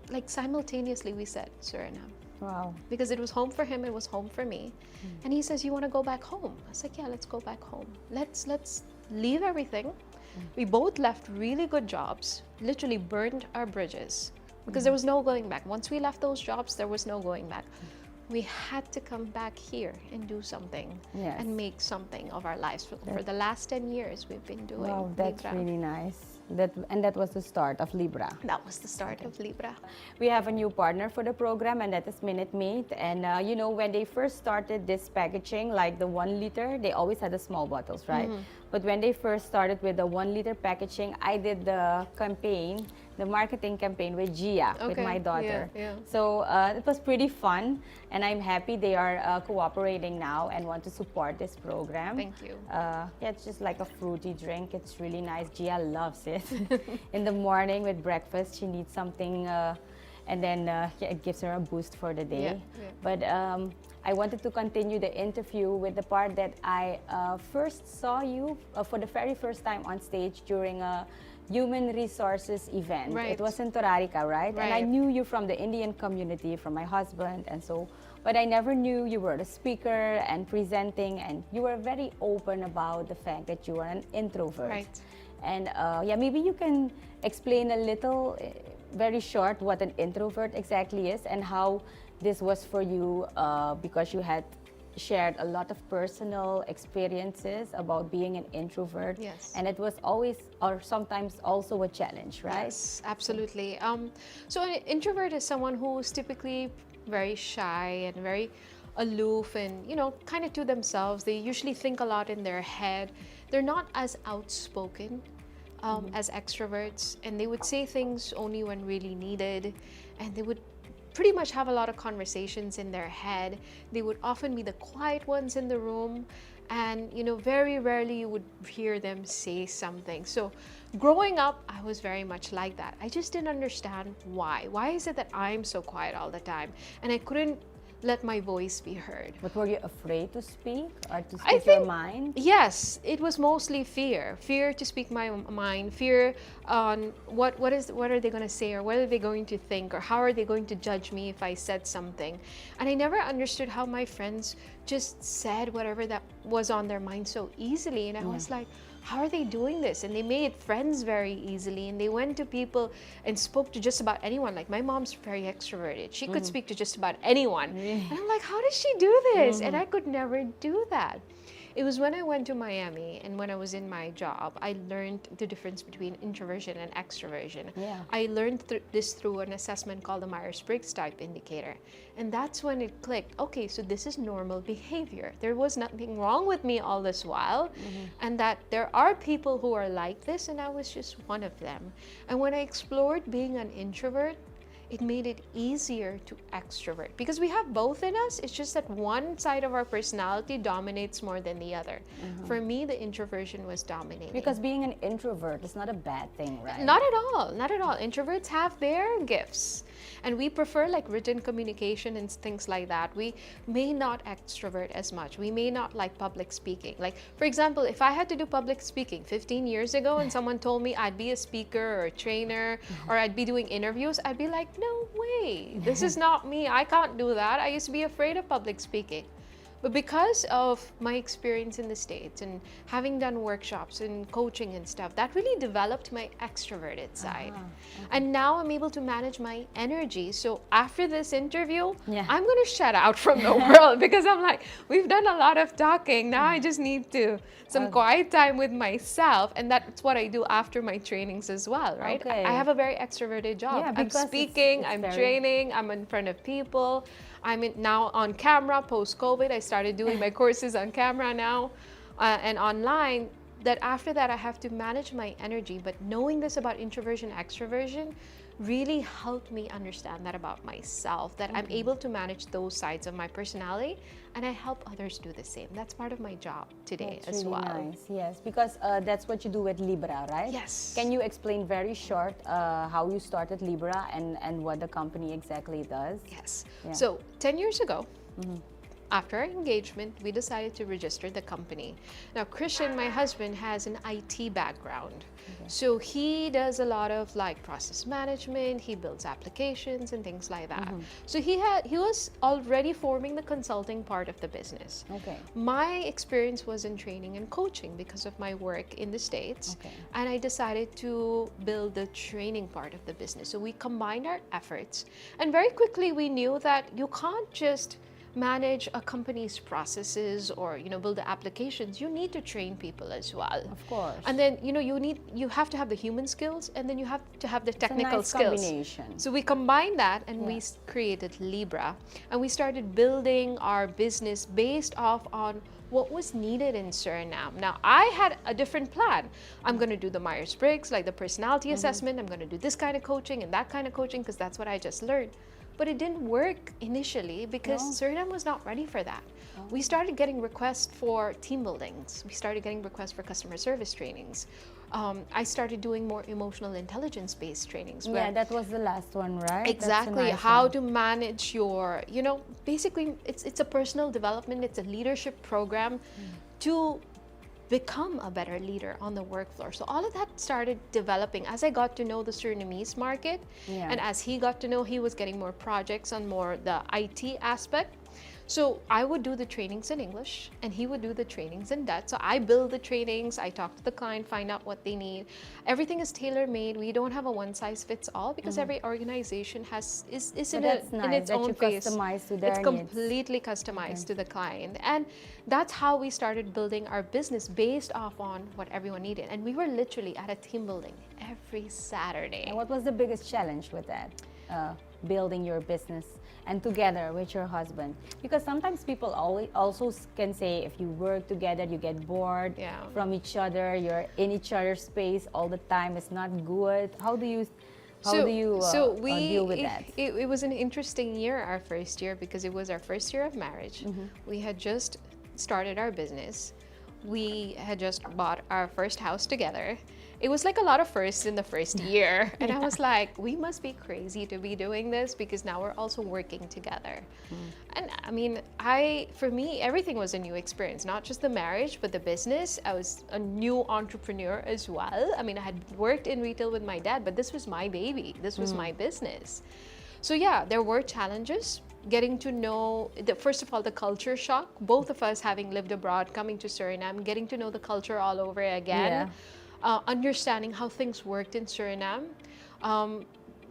like, simultaneously we said Suriname. Wow. Because it was home for him, it was home for me. And he says, you want to go back home? I was like, yeah, let's go back home. Let's leave everything. We both left really good jobs, literally burned our bridges, because there was no going back. Once we left those jobs, there was no going back. We had to come back here and do something and make something of our lives. For the last 10 years, we've been doing Wow, that's Libra. really nice. That was the start of Libra. That was the start of Libra. We have a new partner for the program, and that is Minute Meat. And you know, when they first started this packaging, like the 1 liter, they always had the small bottles, right? But when they first started with the 1 liter packaging, I did the campaign, the marketing campaign with Gia, with my daughter. So it was pretty fun, and I'm happy they are cooperating now and want to support this program. Thank you. Yeah, it's just like a fruity drink. It's really nice. Gia loves it. In the morning with breakfast, she needs something, and then it gives her a boost for the day. But I wanted to continue the interview with the part that I first saw you for the very first time on stage during a human resources event. It was in Torarica, right? And I knew you from the Indian community, from my husband, and so, but I never knew you were the speaker and presenting, and you were very open about the fact that you were an introvert. And yeah, maybe you can explain a little, very short, what an introvert exactly is and how this was for you, because you had shared a lot of personal experiences about being an introvert. And it was always, or sometimes also, a challenge, right? Yes, absolutely. So an introvert is someone who is typically very shy and very aloof and, you know, kind of to themselves. They usually think a lot in their head. They're not as outspoken as extroverts, and they would say things only when really needed, and they would pretty much have a lot of conversations in their head. They would often be the quiet ones in the room, and, you know, very rarely you would hear them say something. So growing up, I was very much like that. I just didn't understand why. Why is it that I'm so quiet all the time? And I couldn't let my voice be heard. But were you afraid to speak or to speak your mind? Yes, it was mostly fear. Fear to speak my mind, fear on what are they going to say, or what are they going to think, or how are they going to judge me if I said something. And I never understood how my friends just said whatever that was on their mind so easily. And I was like, how are they doing this? And they made friends very easily, and they went to people and spoke to just about anyone. Like, my mom's very extroverted. She could speak to just about anyone. And I'm like, how does she do this? And I could never do that. It was when I went to Miami and when I was in my job, I learned the difference between introversion and extroversion. Yeah. I learned this through an assessment called the Myers-Briggs type indicator. And that's when it clicked. Okay, so this is normal behavior. There was nothing wrong with me all this while. And that there are people who are like this, and I was just one of them. And when I explored being an introvert, it made it easier to extrovert because we have both in us. It's just that one side of our personality dominates more than the other. For me, the introversion was dominating. Because being an introvert is not a bad thing, right? Not at all, not at all. Introverts have their gifts, and we prefer like written communication and things like that. We may not extrovert as much. We may not like public speaking. Like, for example, if I had to do public speaking 15 years ago and someone told me I'd be a speaker or a trainer or I'd be doing interviews, I'd be like, no way, this is not me. I can't do that. I used to be afraid of public speaking. But because of my experience in the States and having done workshops and coaching and stuff, that really developed my extroverted side. And now I'm able to manage my energy. So after this interview, I'm going to shut out from the world because I'm like, we've done a lot of talking. Now I just need some quiet time with myself. And that's what I do after my trainings as well, right? Okay. I have a very extroverted job. Yeah, I'm because speaking, it's I'm very... training, I'm in front of people. Now on camera post-COVID. I started doing my courses on camera now and online. That after that, I have to manage my energy. But knowing this about introversion, extroversion really helped me understand that about myself, that I'm able to manage those sides of my personality, and I help others do the same. That's part of my job today That's as really well. Nice, yes, because that's what you do with Libra, right? Yes. Can you explain very short how you started Libra and what the company exactly does? Yes. Yeah. So 10 years ago, after our engagement, we decided to register the company. Now, Christian, my husband, has an IT background. So he does a lot of like process management, he builds applications and things like that. So he was already forming the consulting part of the business. Okay. My experience was in training and coaching because of my work in the States. Okay. And I decided to build the training part of the business. So we combined our efforts, and very quickly we knew that you can't just manage a company's processes or build the applications. You need to train people as well. Of course. And then you have to have the human skills, and then you have to have the technical it's a nice skills. Combination. So we combined that, and we created Libra, and we started building our business based off on what was needed in Suriname. Now, I had a different plan. I'm going to do the Myers-Briggs, like the personality assessment. I'm going to do this kind of coaching and that kind of coaching because that's what I just learned. But it didn't work initially because Suriname was not ready for that. We started getting requests for team buildings. We started getting requests for customer service trainings. I started doing more emotional intelligence-based trainings. Yeah, that was the last one, right? Exactly. Nice How one. to manage your, basically it's a personal development, it's a leadership program to become a better leader on the work floor. So all of that started developing as I got to know the Surinamese market. And as he got to know, he was getting more projects on more the IT aspect. So I would do the trainings in English and he would do the trainings in Dutch. So I build the trainings, I talk to the client, find out what they need. Everything is tailor-made. We don't have a one-size-fits-all because every organization is in its own phase. Customize to their It's needs. completely customized to the client. And that's how we started building our business based off on what everyone needed. And we were literally at a team building every Saturday. And what was the biggest challenge with that? Building your business and together with your husband, because sometimes people also can say if you work together you get bored from each other, you're in each other's space all the time. It's not good. How do you deal with that? It was an interesting year, our first year, because it was our first year of marriage. We had just started our business. We had just bought our first house together. It was like a lot of firsts in the first year. And I was like, we must be crazy to be doing this because now we're also working together. And I mean, for me, everything was a new experience, not just the marriage, but the business. I was a new entrepreneur as well. I mean, I had worked in retail with my dad, but this was my baby. This was my business. So yeah, there were challenges. Getting to know, first of all, the culture shock. Both of us having lived abroad, coming to Suriname, getting to know the culture all over again. Understanding how things worked in Suriname.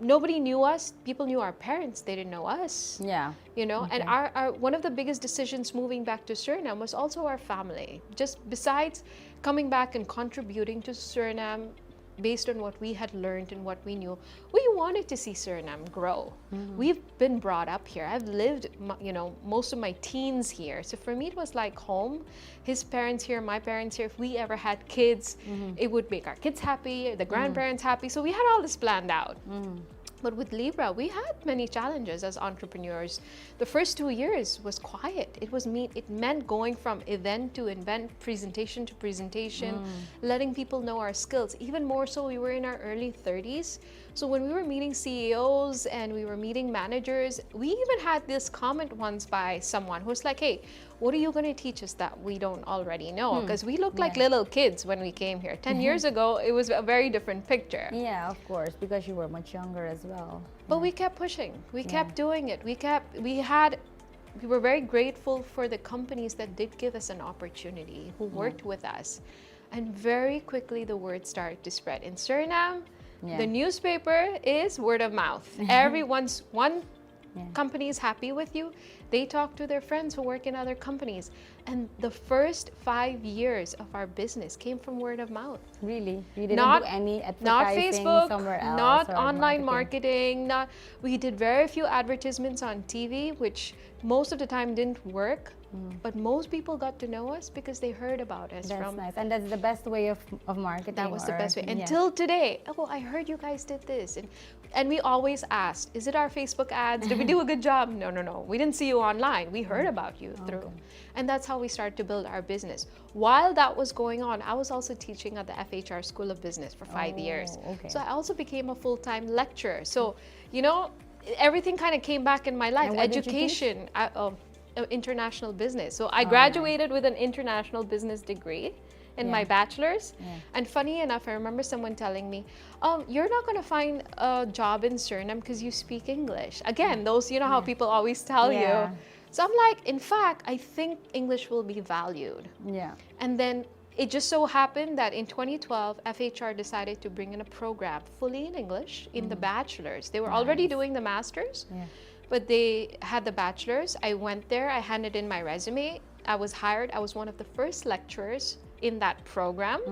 nobody knew us. People knew our parents. They didn't know us. Yeah. You know, and Okay. our one of the biggest decisions moving back to Suriname was also our family. Just besides coming back and contributing to Suriname based on what we had learned and what we knew, we wanted to see Suriname grow. We've been brought up here. I've lived, you know, most of my teens here. So for me, it was like home. His parents here, my parents here. If we ever had kids, it would make our kids happy, the grandparents happy. So we had all this planned out. But with Libra, we had many challenges as entrepreneurs. The first 2 years was quiet. It meant going from event to event, presentation to presentation, letting people know our skills. Even more so, we were in our early 30s. So when we were meeting CEOs and we were meeting managers, we even had this comment once by someone who was like, hey, what are you going to teach us that we don't already know? Because we looked like little kids when we came here. 10 years ago, it was a very different picture. Yeah, of course, because you were much younger as well. But we kept pushing. We kept doing it. We were very grateful for the companies that did give us an opportunity, who worked with us. And very quickly, the word started to spread. In Suriname, the newspaper is word of mouth. Everyone's one company is happy with you, they talk to their friends who work in other companies. And the first 5 years of our business came from word of mouth. Really? You didn't Not- do any Not advertising Facebook, somewhere else? not or online marketing. We did very few advertisements on TV, which most of the time didn't work. But most people got to know us because they heard about us That's from. nice. And that's the best way of marketing. That was the best way. Yeah. Until today, oh, I heard you guys did this. And we always asked, is it our Facebook ads? Did we do a good job? No. We didn't see you online. We heard about you through. And that's how we started to build our business. While that was going on, I was also teaching at the FHR School of Business for 5 years. Okay. So I also became a full-time lecturer. So, you know, everything kind of came back in my life. And what did you teach? Education, international business. So I graduated with an international business degree in my bachelor's. And funny enough, I remember someone telling me, you're not going to find a job in Suriname because you speak English. Again, those, you know how people always tell you. So I'm like, in fact, I think English will be valued. Yeah. And then it just so happened that in 2012, FHR decided to bring in a program fully in English in the bachelor's. They were already doing the master's. But they had the bachelor's. I went there, I handed in my resume. I was hired. I was one of the first lecturers in that program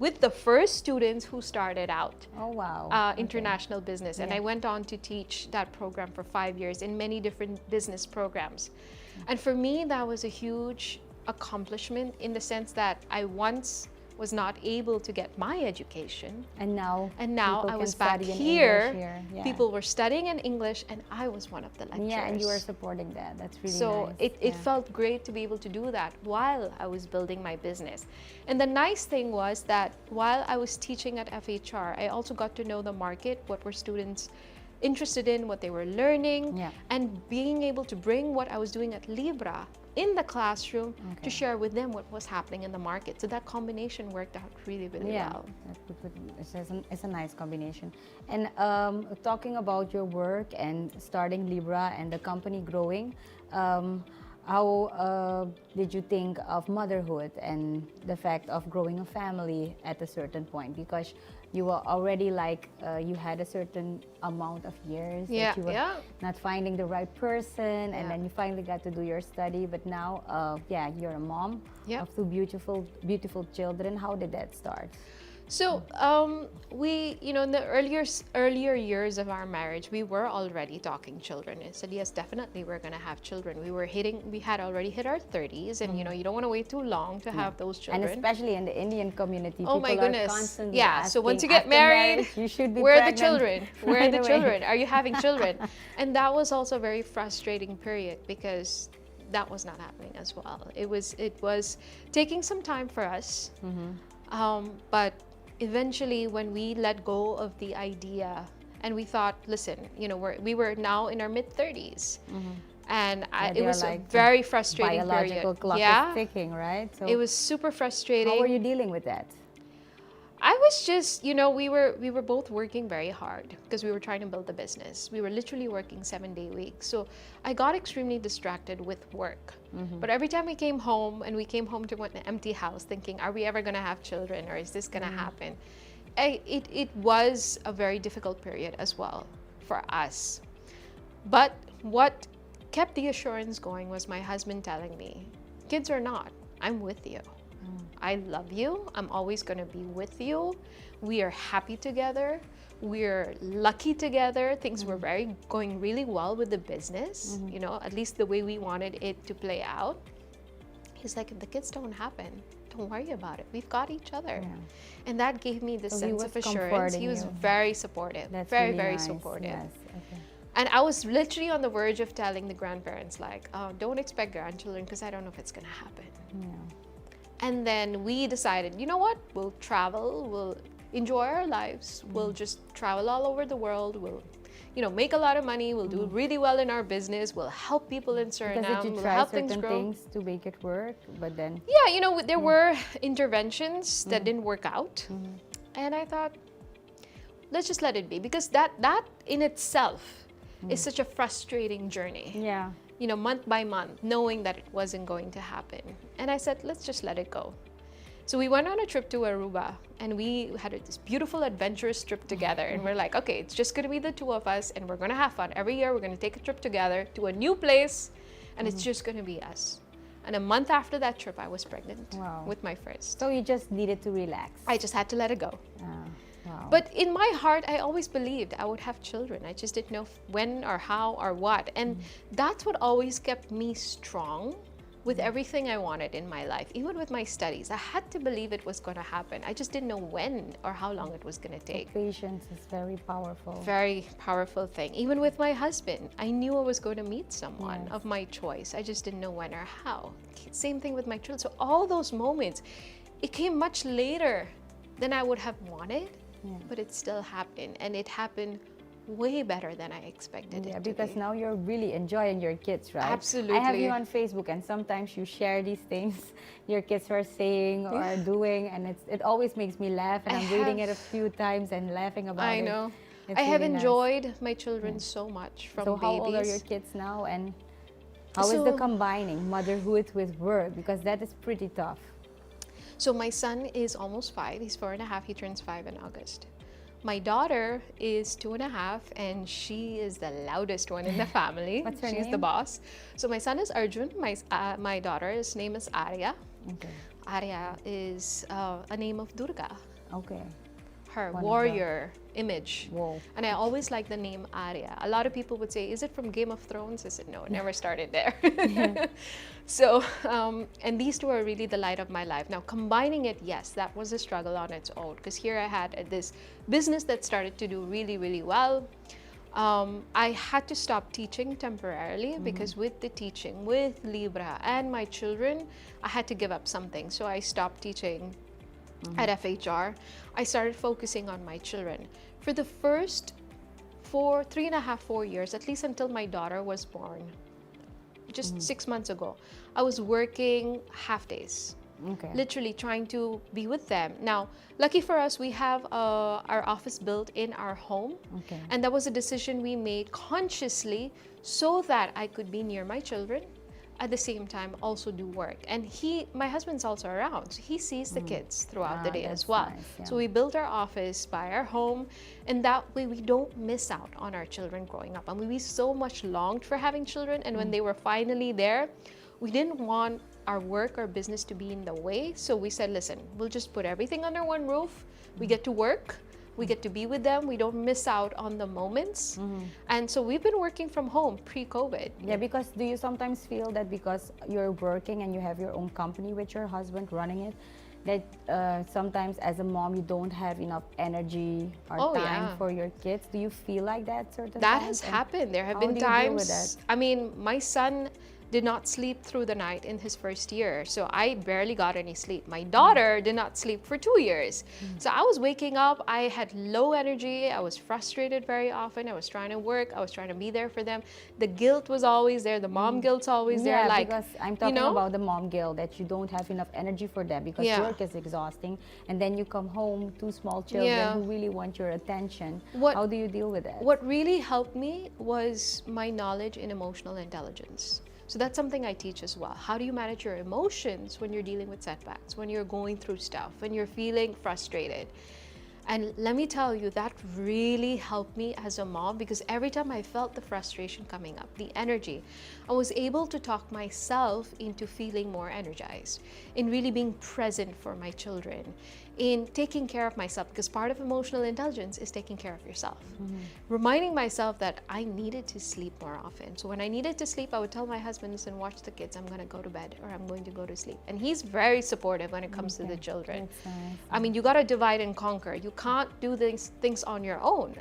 with the first students who started out. Oh, wow. International business. And I went on to teach that program for 5 years in many different business programs. And for me, that was a huge accomplishment in the sense that I once was not able to get my education. And now I was back English here. Yeah. People were studying in English and I was one of the lecturers. Yeah, and you were supporting that. That's really so nice. it felt great to be able to do that while I was building my business. And the nice thing was that while I was teaching at FHR, I also got to know the market, what were students interested in, what they were learning, and being able to bring what I was doing at Libra in the classroom to share with them what was happening in the market. So that combination worked out really, really well. It's a nice combination. And talking about your work and starting Libra and the company growing, how did you think of motherhood and the fact of growing a family at a certain point? Because you were already like, you had a certain amount of years that you were not finding the right person, and then you finally got to do your study. But now, you're a mom of two beautiful children. How did that start? So we, you know, in the earlier years of our marriage, we were already talking children and said, yes, definitely we're going to have children. We had already hit our 30s, and you know, you don't want to wait too long to have those children. And especially in the Indian community, oh my goodness, are constantly so once you get after married, marriage, you should be where are the pregnant children? Where are right the away. children? Are you having children? And that was also a very frustrating period because that was not happening as well. It was taking some time for us, but eventually when we let go of the idea and we thought, listen, you know, we were now in our mid-30s, and it was like a very frustrating biological period. clock is ticking, right? So It was super frustrating. how were you dealing with that? I was just, you know, we were both working very hard because we were trying to build the business. We were literally working 7-day weeks. So I got extremely distracted with work. But every time we came home to an empty house thinking, are we ever going to have children, or is this going to happen? it was a very difficult period as well for us. But what kept the assurance going was my husband telling me, kids or not, I'm with you. I love you. I'm always going to be with you. We are happy together. We're lucky together. Things were going really well with the business, you know, at least the way we wanted it to play out. He's like, if the kids don't happen, don't worry about it. We've got each other. And that gave me this sense of assurance. He was very supportive. That's very, really very nice. supportive. Yes. Okay. And I was literally on the verge of telling the grandparents, like, don't expect grandchildren because I don't know if it's going to happen. And then we decided, you know what? We'll travel. We'll enjoy our lives. We'll just travel all over the world. We'll, you know, make a lot of money. We'll do really well in our business. We'll help people in Suriname. Because did you We'll try help things certain grow. things to make it work, but then Yeah, you know, there were interventions that didn't work out. And I thought, let's just let it be. Because that in itself is such a frustrating journey. yeah. You know, month by month, knowing that it wasn't going to happen. And I said, let's just let it go. So we went on a trip to Aruba and we had this beautiful adventurous trip together. And we're like, okay, it's just going to be the two of us and we're going to have fun. Every year we're going to take a trip together to a new place and it's just going to be us. And a month after that trip, I was pregnant with my first. So you just needed to relax. I just had to let it go. Wow. But in my heart, I always believed I would have children. I just didn't know when or how or what. And that's what always kept me strong with everything I wanted in my life. Even with my studies, I had to believe it was going to happen. I just didn't know when or how long it was going to take. Patience is very powerful. Very powerful thing. Even with my husband, I knew I was going to meet someone of my choice. I just didn't know when or how. Same thing with my children. So all those moments, it came much later than I would have wanted. But it still happened, and it happened way better than I expected it to because be. now you're really enjoying your kids, right? Absolutely. I have you on Facebook, and sometimes you share these things your kids are saying or doing, and it always makes me laugh. And I'm reading it a few times and laughing about it. I know. It's I have really nice. enjoyed my children so much from So babies. how old are your kids now, and how is the combining motherhood with work? Because that is pretty tough. So my son is almost 5. He's 4.5. He turns 5 in August. My daughter is 2.5, and she is the loudest one in the family. What's her She's name? the boss. So my son is Arjun. My daughter's name is Arya. Okay. Arya is a name of Durga, Okay. her One of warrior image. Whoa. And I always like the name Arya. A lot of people would say, is it from Game of Thrones? I said, no, it never started there. So, and these two are really the light of my life. Now, combining it, yes, that was a struggle on its own. Because here I had this business that started to do really, really well. I had to stop teaching temporarily because with the teaching, with Libra and my children, I had to give up something. So I stopped teaching at FHR. I started focusing on my children. For the first 3.5, 4 years, at least until my daughter was born, just 6 months ago, I was working half days. Okay. Literally trying to be with them. Now, lucky for us, we have our office built in our home. Okay. And that was a decision we made consciously so that I could be near my children, at the same time also do work. And my husband's also around, so he sees the kids throughout the day as well. Nice, yeah. So we built our office by our home, and that way we don't miss out on our children growing up. And we so much longed for having children, and when they were finally there, we didn't want our work or business to be in the way. So we said, listen, we'll just put everything under one roof. We get to work. We get to be with them. We don't miss out on the moments. And so we've been working from home pre-COVID. Yeah, because do you sometimes feel that because you're working and you have your own company with your husband running it, that sometimes as a mom you don't have enough energy or time for your kids? Do you feel like that certain That times? has happened. There have how been do you deal with times. that? I mean, my son did not sleep through the night in his first year, so I barely got any sleep. My daughter did not sleep for 2 years. So I was waking up, I had low energy, I was frustrated very often, I was trying to work, I was trying to be there for them. The guilt was always there, the mom guilt's always there. Yeah, Like, because I'm talking about the mom guilt, that you don't have enough energy for them because work is exhausting, and then you come home, 2 small children who really want your attention. How do you deal with that? What really helped me was my knowledge in emotional intelligence. So that's something I teach as well. How do you manage your emotions when you're dealing with setbacks, when you're going through stuff, when you're feeling frustrated? And let me tell you, that really helped me as a mom, because every time I felt the frustration coming up, the energy, I was able to talk myself into feeling more energized, in really being present for my children, in taking care of myself, because part of emotional intelligence is taking care of yourself. Reminding myself that I needed to sleep more often. So when I needed to sleep, I would tell my husband, listen, watch the kids, I'm going to go to bed, or I'm going to go to sleep. And he's very supportive when it comes to the children. That's nice. I mean, you got to divide and conquer. You can't do these things on your own.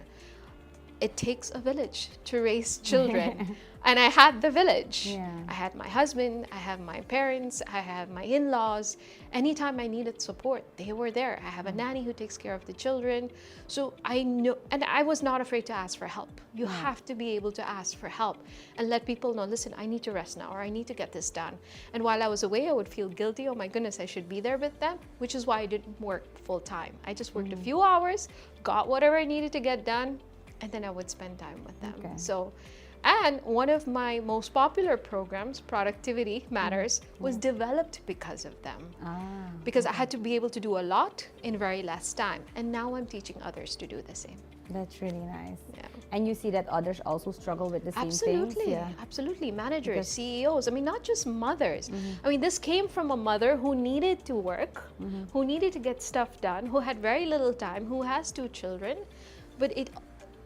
It takes a village to raise children. And I had the village. Yeah. I had my husband, I have my parents, I have my in-laws. Anytime I needed support, they were there. I have a nanny who takes care of the children. So I know, and I was not afraid to ask for help. You have to be able to ask for help and let people know, listen, I need to rest now, or I need to get this done. And while I was away, I would feel guilty. Oh my goodness, I should be there with them, which is why I didn't work full time. I just worked a few hours, got whatever I needed to get done, and then I would spend time with them. Okay. So, and one of my most popular programs, Productivity Matters, was developed because of them. Because I had to be able to do a lot in very less time. And now I'm teaching others to do the same. That's really nice. Yeah. And you see that others also struggle with the same Absolutely, things? Yeah. absolutely. Managers, Because- CEOs, I mean, not just mothers. I mean, this came from a mother who needed to work, who needed to get stuff done, who had very little time, who has 2 children. But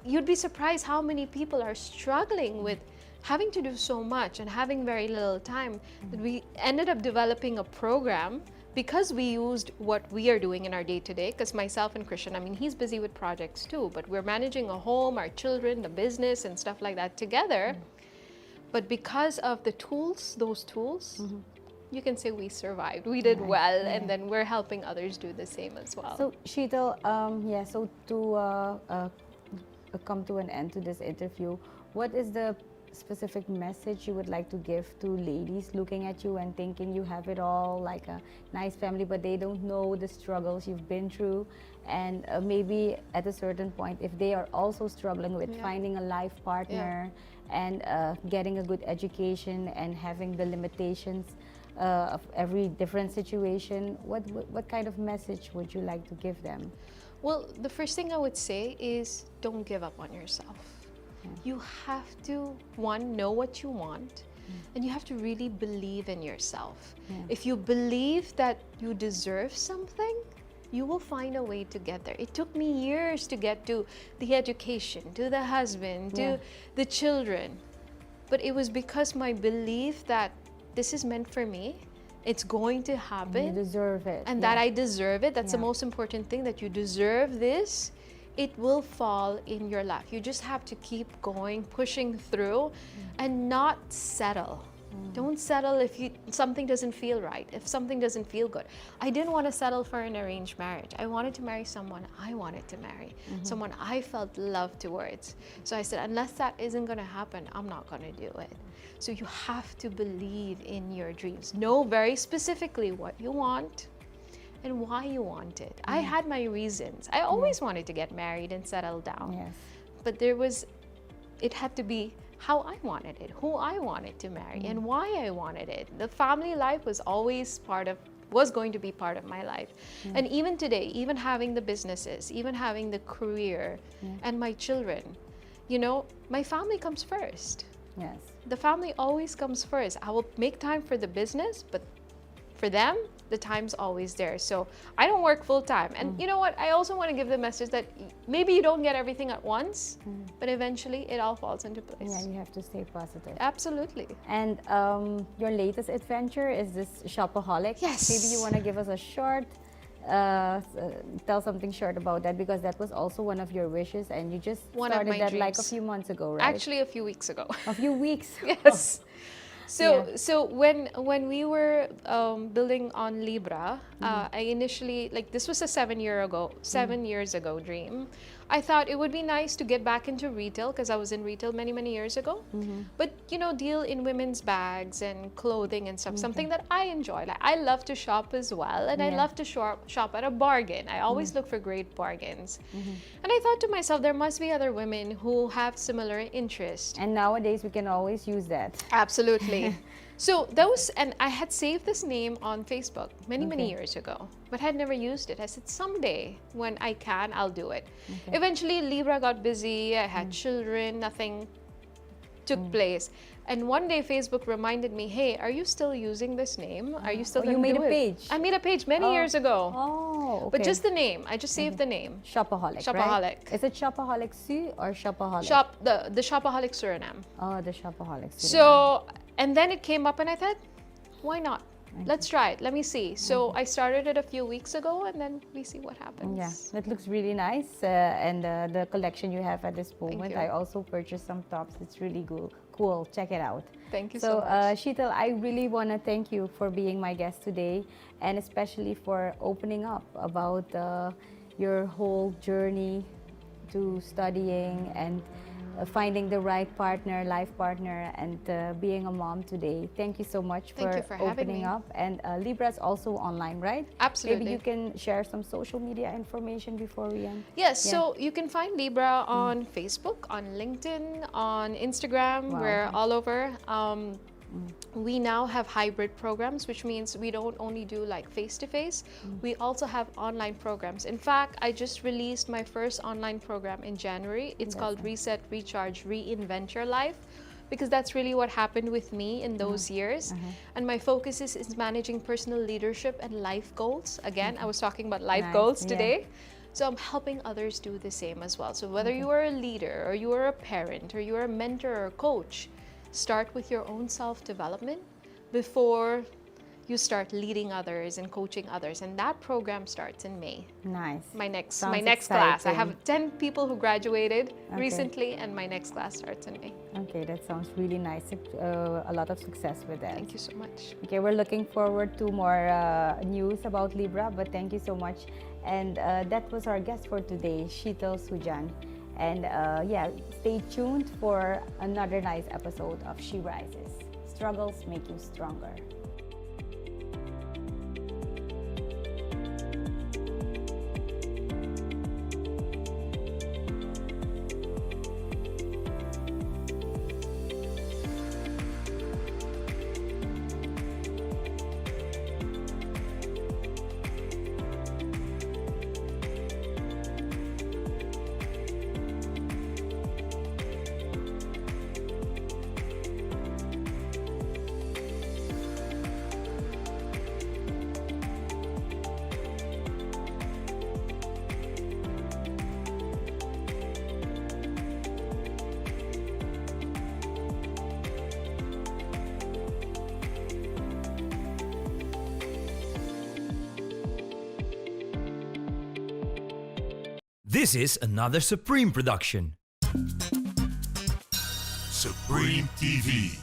you'd be surprised how many people are struggling with having to do so much and having very little time, that we ended up developing a program because we used what we are doing in our day-to-day, because myself and Christian, I mean, he's busy with projects too, but we're managing a home, our children, the business and stuff like that together. But because of the tools, those tools, you can say we survived. We did well, and then we're helping others do the same as well. So, Sheetal, so to come to an end to this interview, what is the specific message you would like to give to ladies looking at you and thinking you have it all, like a nice family, but they don't know the struggles you've been through, and maybe at a certain point, if they are also struggling with finding a life partner and getting a good education and having the limitations of every different situation, what kind of message would you like to give them? Well, the first thing I would say is don't give up on yourself. You have to, one, know what you want, and you have to really believe in yourself. If you believe that you deserve something, you will find a way to get there. It took me years to get to the education, to the husband, to the children. But it was because my belief that this is meant for me, it's going to happen. You deserve it. And that I deserve it. That's the most important thing, that you deserve this. It will fall in your lap. You just have to keep going, pushing through, and not settle. Don't settle if something doesn't feel right, if something doesn't feel good. I didn't want to settle for an arranged marriage. I wanted to marry someone I wanted to marry, someone I felt love towards. So I said, unless that isn't going to happen, I'm not going to do it. So you have to believe in your dreams. Know very specifically what you want and why you want it. I had my reasons. I always wanted to get married and settle down. Yes. But it had to be how I wanted it, who I wanted to marry, and why I wanted it. The family life was always going to be part of my life. And even today, even having the businesses, even having the career and my children, my family comes first. Yes. The family always comes first. I will make time for the business, but for them, the time's always there. So I don't work full time. And you know what? I also want to give the message that maybe you don't get everything at once, but eventually it all falls into place. Yeah, you have to stay positive. Absolutely. And your latest adventure is this Shopaholic. Yes. Maybe you want to give us a short, tell something short about that, because that was also one of your wishes, and you just started that like a few months ago, right? Actually, a few weeks ago. A few weeks. Yes. So when we were building on Libra, I initially, this was a 7 years ago dream. I thought it would be nice to get back into retail, because I was in retail many years ago. But deal in women's bags and clothing and stuff, something that I enjoy. Like, I love to shop as well, and I love to shop at a bargain. I always look for great bargains. And I thought to myself, there must be other women who have similar interests. And nowadays we can always use that. Absolutely. So that was, and I had saved this name on Facebook many Okay. years ago, but had never used it. I said, someday when I can, I'll do it. Okay. Eventually, Libra got busy. I had children. Nothing took place. And one day, Facebook reminded me, "Hey, are you still using this name? Are you still Oh, you gonna made do a it?" page? I made a page many years ago. Oh, okay. But just the name. I just saved the name. Shopaholic, Shopaholic. right? Is it Shopaholic Su or Shopaholic? The Shopaholic Suriname. Oh, the Shopaholic. So, and then it came up and I thought, why not? Let's try it. Let me see. So I started it a few weeks ago and then we see what happens. Yeah, that looks really nice. And the collection you have at this moment, you. I also purchased some tops. It's really cool. Check it out. Thank you so much. Sheetal, I really want to thank you for being my guest today, and especially for opening up about your whole journey to studying and finding the right partner, life partner, and being a mom today. Thank you so much Thank you for having opening me. up. And Libra is also online, right? Absolutely. Maybe you can share some social media information before we end. Yes, Yeah. so you can find Libra on Facebook, on LinkedIn, on Instagram. Wow. We're all over. We now have hybrid programs, which means we don't only do like face-to-face, we also have online programs. In fact, I just released my first online program in January. It's called Reset, Recharge, Reinvent Your Life, because that's really what happened with me in those years. And my focus is managing personal leadership and life goals. Again, I was talking about life Nice, goals yeah. today. So I'm helping others do the same as well. So whether you are a leader or you are a parent or you are a mentor or a coach, start with your own self-development before you start leading others and coaching others. And that program starts in May. Nice. My next Sounds class. I exciting. have 10 people who graduated recently, and my next class starts in May. Okay, that sounds really nice. A lot of success with that. Thank you so much. Okay, we're looking forward to more news about Libra, but thank you so much. And that was our guest for today, Sheetal Sujan. And yeah, stay tuned for another nice episode of She Rises. Struggles make you stronger. This is another Supreme production. Supreme TV.